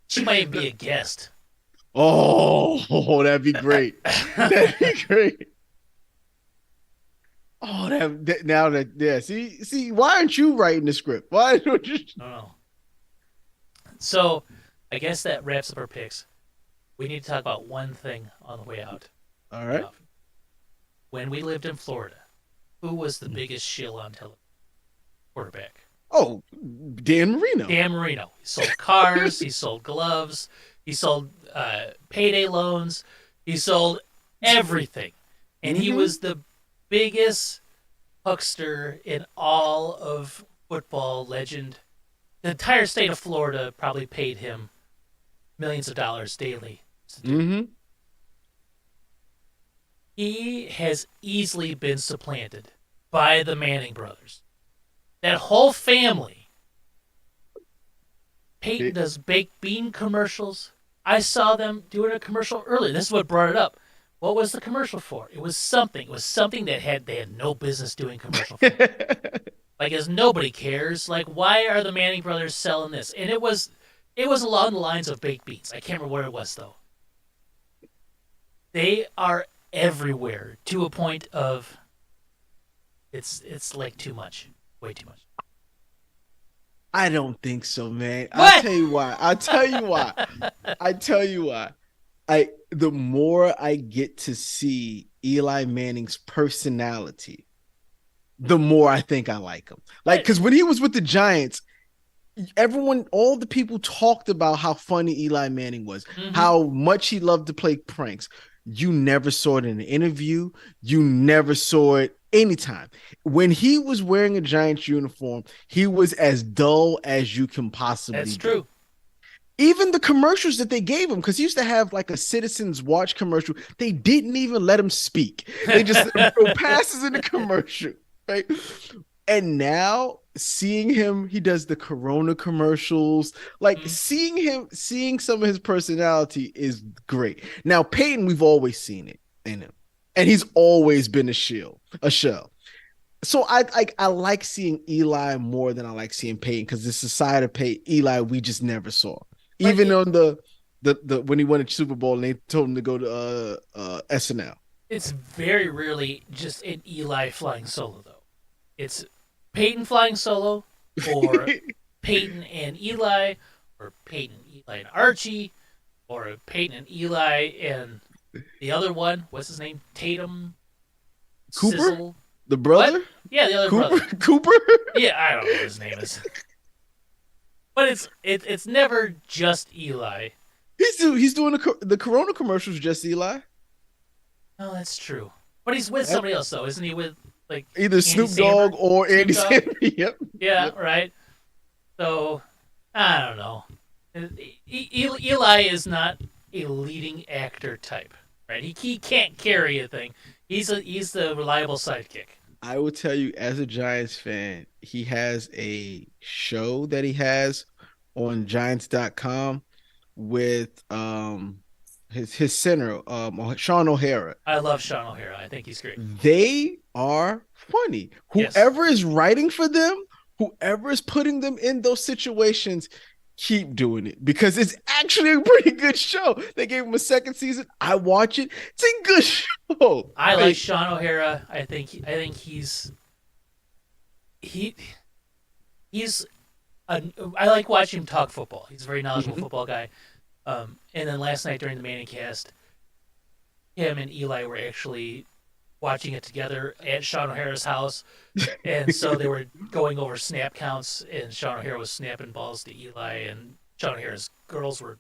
She might even be a guest. oh, that'd be great. That'd be great. Oh, now that yeah. See, why aren't you writing the script? Why don't you? I don't know. So, I guess that wraps up our picks. We need to talk about one thing on the way out. All right. When we lived in Florida, who was the biggest shill on television? Quarterback. Oh, Dan Marino. Dan Marino. He sold cars. He sold gloves. He sold payday loans. He sold everything. And he Mhm. was the biggest huckster in all of football legend. The entire state of Florida probably paid him millions of dollars daily. Mm-hmm. He has easily been supplanted by the Manning brothers. That whole family. Peyton does baked bean commercials. I saw them doing a commercial earlier. This is what brought it up. What was the commercial for? It was something. It was something that they had no business doing commercial for. Like, as nobody cares. Like, why are the Manning brothers selling this? And it was along the lines of baked beans. I can't remember what it was though. They are everywhere to a point of it's like too much, way too much. I don't think so, man. What? I'll tell you why. I'll tell you why. I tell you why. The more I get to see Eli Manning's personality, the more I think I like him. Like, because when he was with the Giants, all the people talked about how funny Eli Manning was, how much he loved to play pranks. You never saw it in an interview. You never saw it anytime. When he was wearing a Giants uniform, he was as dull as you can possibly That's be. true. Even the commercials that they gave him, because he used to have like a Citizens Watch commercial, they didn't even let him speak. They just throw passes in the commercial, right? And now seeing him, he does the Corona commercials. Like seeing some of his personality is great. Now Peyton, we've always seen it in him, and he's always been a shell. So I like seeing Eli more than I like seeing Peyton, because it's a side of Eli we just never saw. Even on the when he won a Super Bowl and they told him to go to SNL. It's very rarely just an Eli flying solo though. It's Peyton flying solo, or Peyton and Eli, or Peyton, Eli and Archie, or Peyton and Eli and the other one. What's his name? Tatum. Cooper? Sizzle. The brother? What? Yeah, the other Cooper? brother. Cooper? Yeah, I don't know what his name is. But it's never just Eli. He's doing the Corona commercials. Just Eli. Oh, that's true. But he's with That, somebody else though, isn't he? With like either Andy Snoop Dogg Samberg, or Snoop Andy Dogg. Samberg. Yep. Yeah, Yep. right. So I don't know. Eli is not a leading actor type, right? He can't carry a thing. He's the reliable sidekick. I will tell you, as a Giants fan, he has a show that he has on Giants.com with his center, Sean O'Hara. I love Sean O'Hara. I think he's great. They are funny. Yes. Whoever is writing for them, whoever is putting them in those situations, keep doing it because it's actually a pretty good show. They gave him a second season. I watch it. It's a good show. I like Sean O'Hara. I think he he's I like watching him talk football. He's a very knowledgeable Mhm. football guy. And then last night during the Manning cast, him and Eli were actually watching it together at Sean O'Hara's house. And so they were going over snap counts, and Sean O'Hara was snapping balls to Eli, and Sean O'Hara's girls were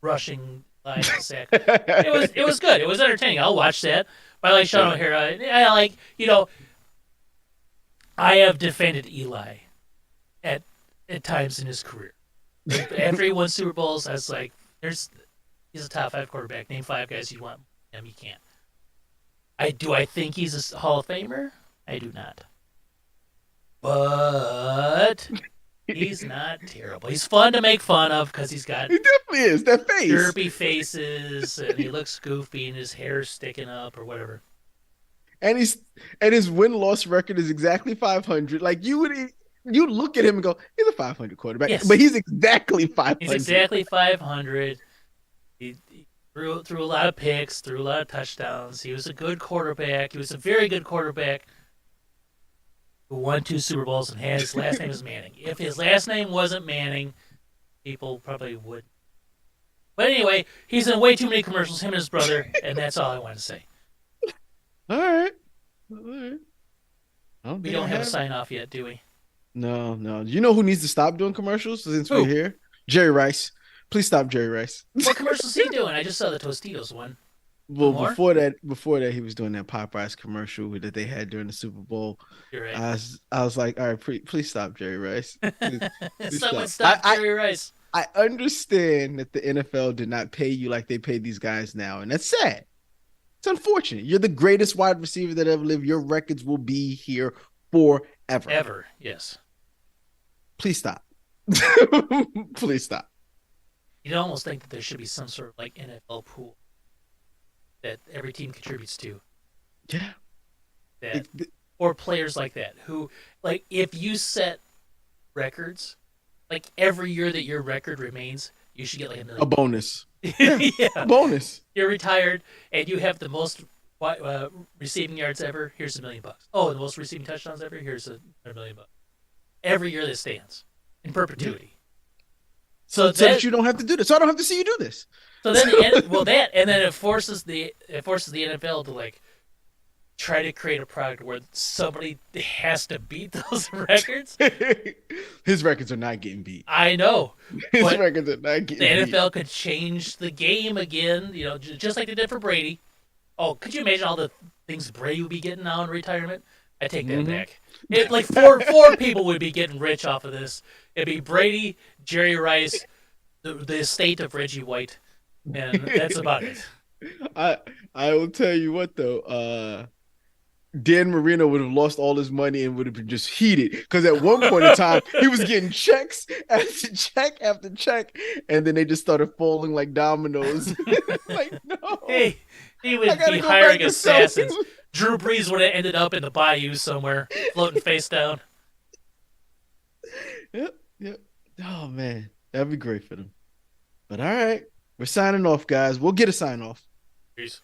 rushing Eli in the sack. It was good. It was entertaining. I'll watch that. But I like Sean O'Hara. I like I have defended Eli at times in his career. After he won Super Bowls, I was like, he's a top 5 quarterback. Name 5 guys you want him. You can't. I think he's a Hall of Famer? I do not. But he's not terrible. He's fun to make fun of because he's got He definitely is. That face. derpy faces and he looks goofy and his hair's sticking up or whatever. And his win-loss record is exactly 500. Like you look at him and go, he's a 500 quarterback, Yes. but he's exactly 500. He's exactly 500. He threw a lot of picks, threw a lot of touchdowns. He was a good quarterback. He was a very good quarterback who won 2 Super Bowls and his last name is Manning. If his last name wasn't Manning, people probably would. But anyway, he's in way too many commercials, him and his brother, and that's all I want to say. All right. All right. We don't have a sign off yet, do we? No, no. You know who needs to stop doing commercials since Who? we're here? Jerry Rice. Please stop Jerry Rice. What commercials is he doing? I just saw the Tostitos one. Well, More? before that, he was doing that Popeyes commercial that they had during the Super Bowl. You're right. I was like, all right, please stop Jerry Rice. Please Someone stop Jerry Rice. I understand that the NFL did not pay you like they pay these guys now, and that's sad. It's unfortunate. You're the greatest wide receiver that ever lived. Your records will be here forever. Ever, yes. Please stop. Please stop. You'd almost think that there should be some sort of like NFL pool that every team contributes to. Yeah. That or players like that who like if you set records, like every year that your record remains, you should get like $1 million. A bonus. Yeah. A bonus. You're retired and you have the most receiving yards ever. Here's $1 million. Oh, the most receiving touchdowns ever. Here's $1 million. Every year that stands in perpetuity. So that you don't have to do this. So I don't have to see you do this. So then, and then it forces the NFL to like try to create a product where somebody has to beat those records. His records are not getting beat. I know. His records are not getting beat. The beat. NFL could change the game again, just like they did for Brady. Oh, could you imagine all the things Brady would be getting now in retirement? I take that back. Like four people would be getting rich off of this. It'd be Brady, Jerry Rice, the estate of Reggie White, and that's about it. I will tell you what though, Dan Marino would have lost all his money and would have been just heated because at one point in time he was getting checks after check after check, and then they just started falling like dominoes. Like no, hey, he would be hiring assassins. Drew Brees would have ended up in the bayou somewhere, floating face down. Yep. Oh man, that'd be great for them. But all right, we're signing off, guys. We'll get a sign off. Peace.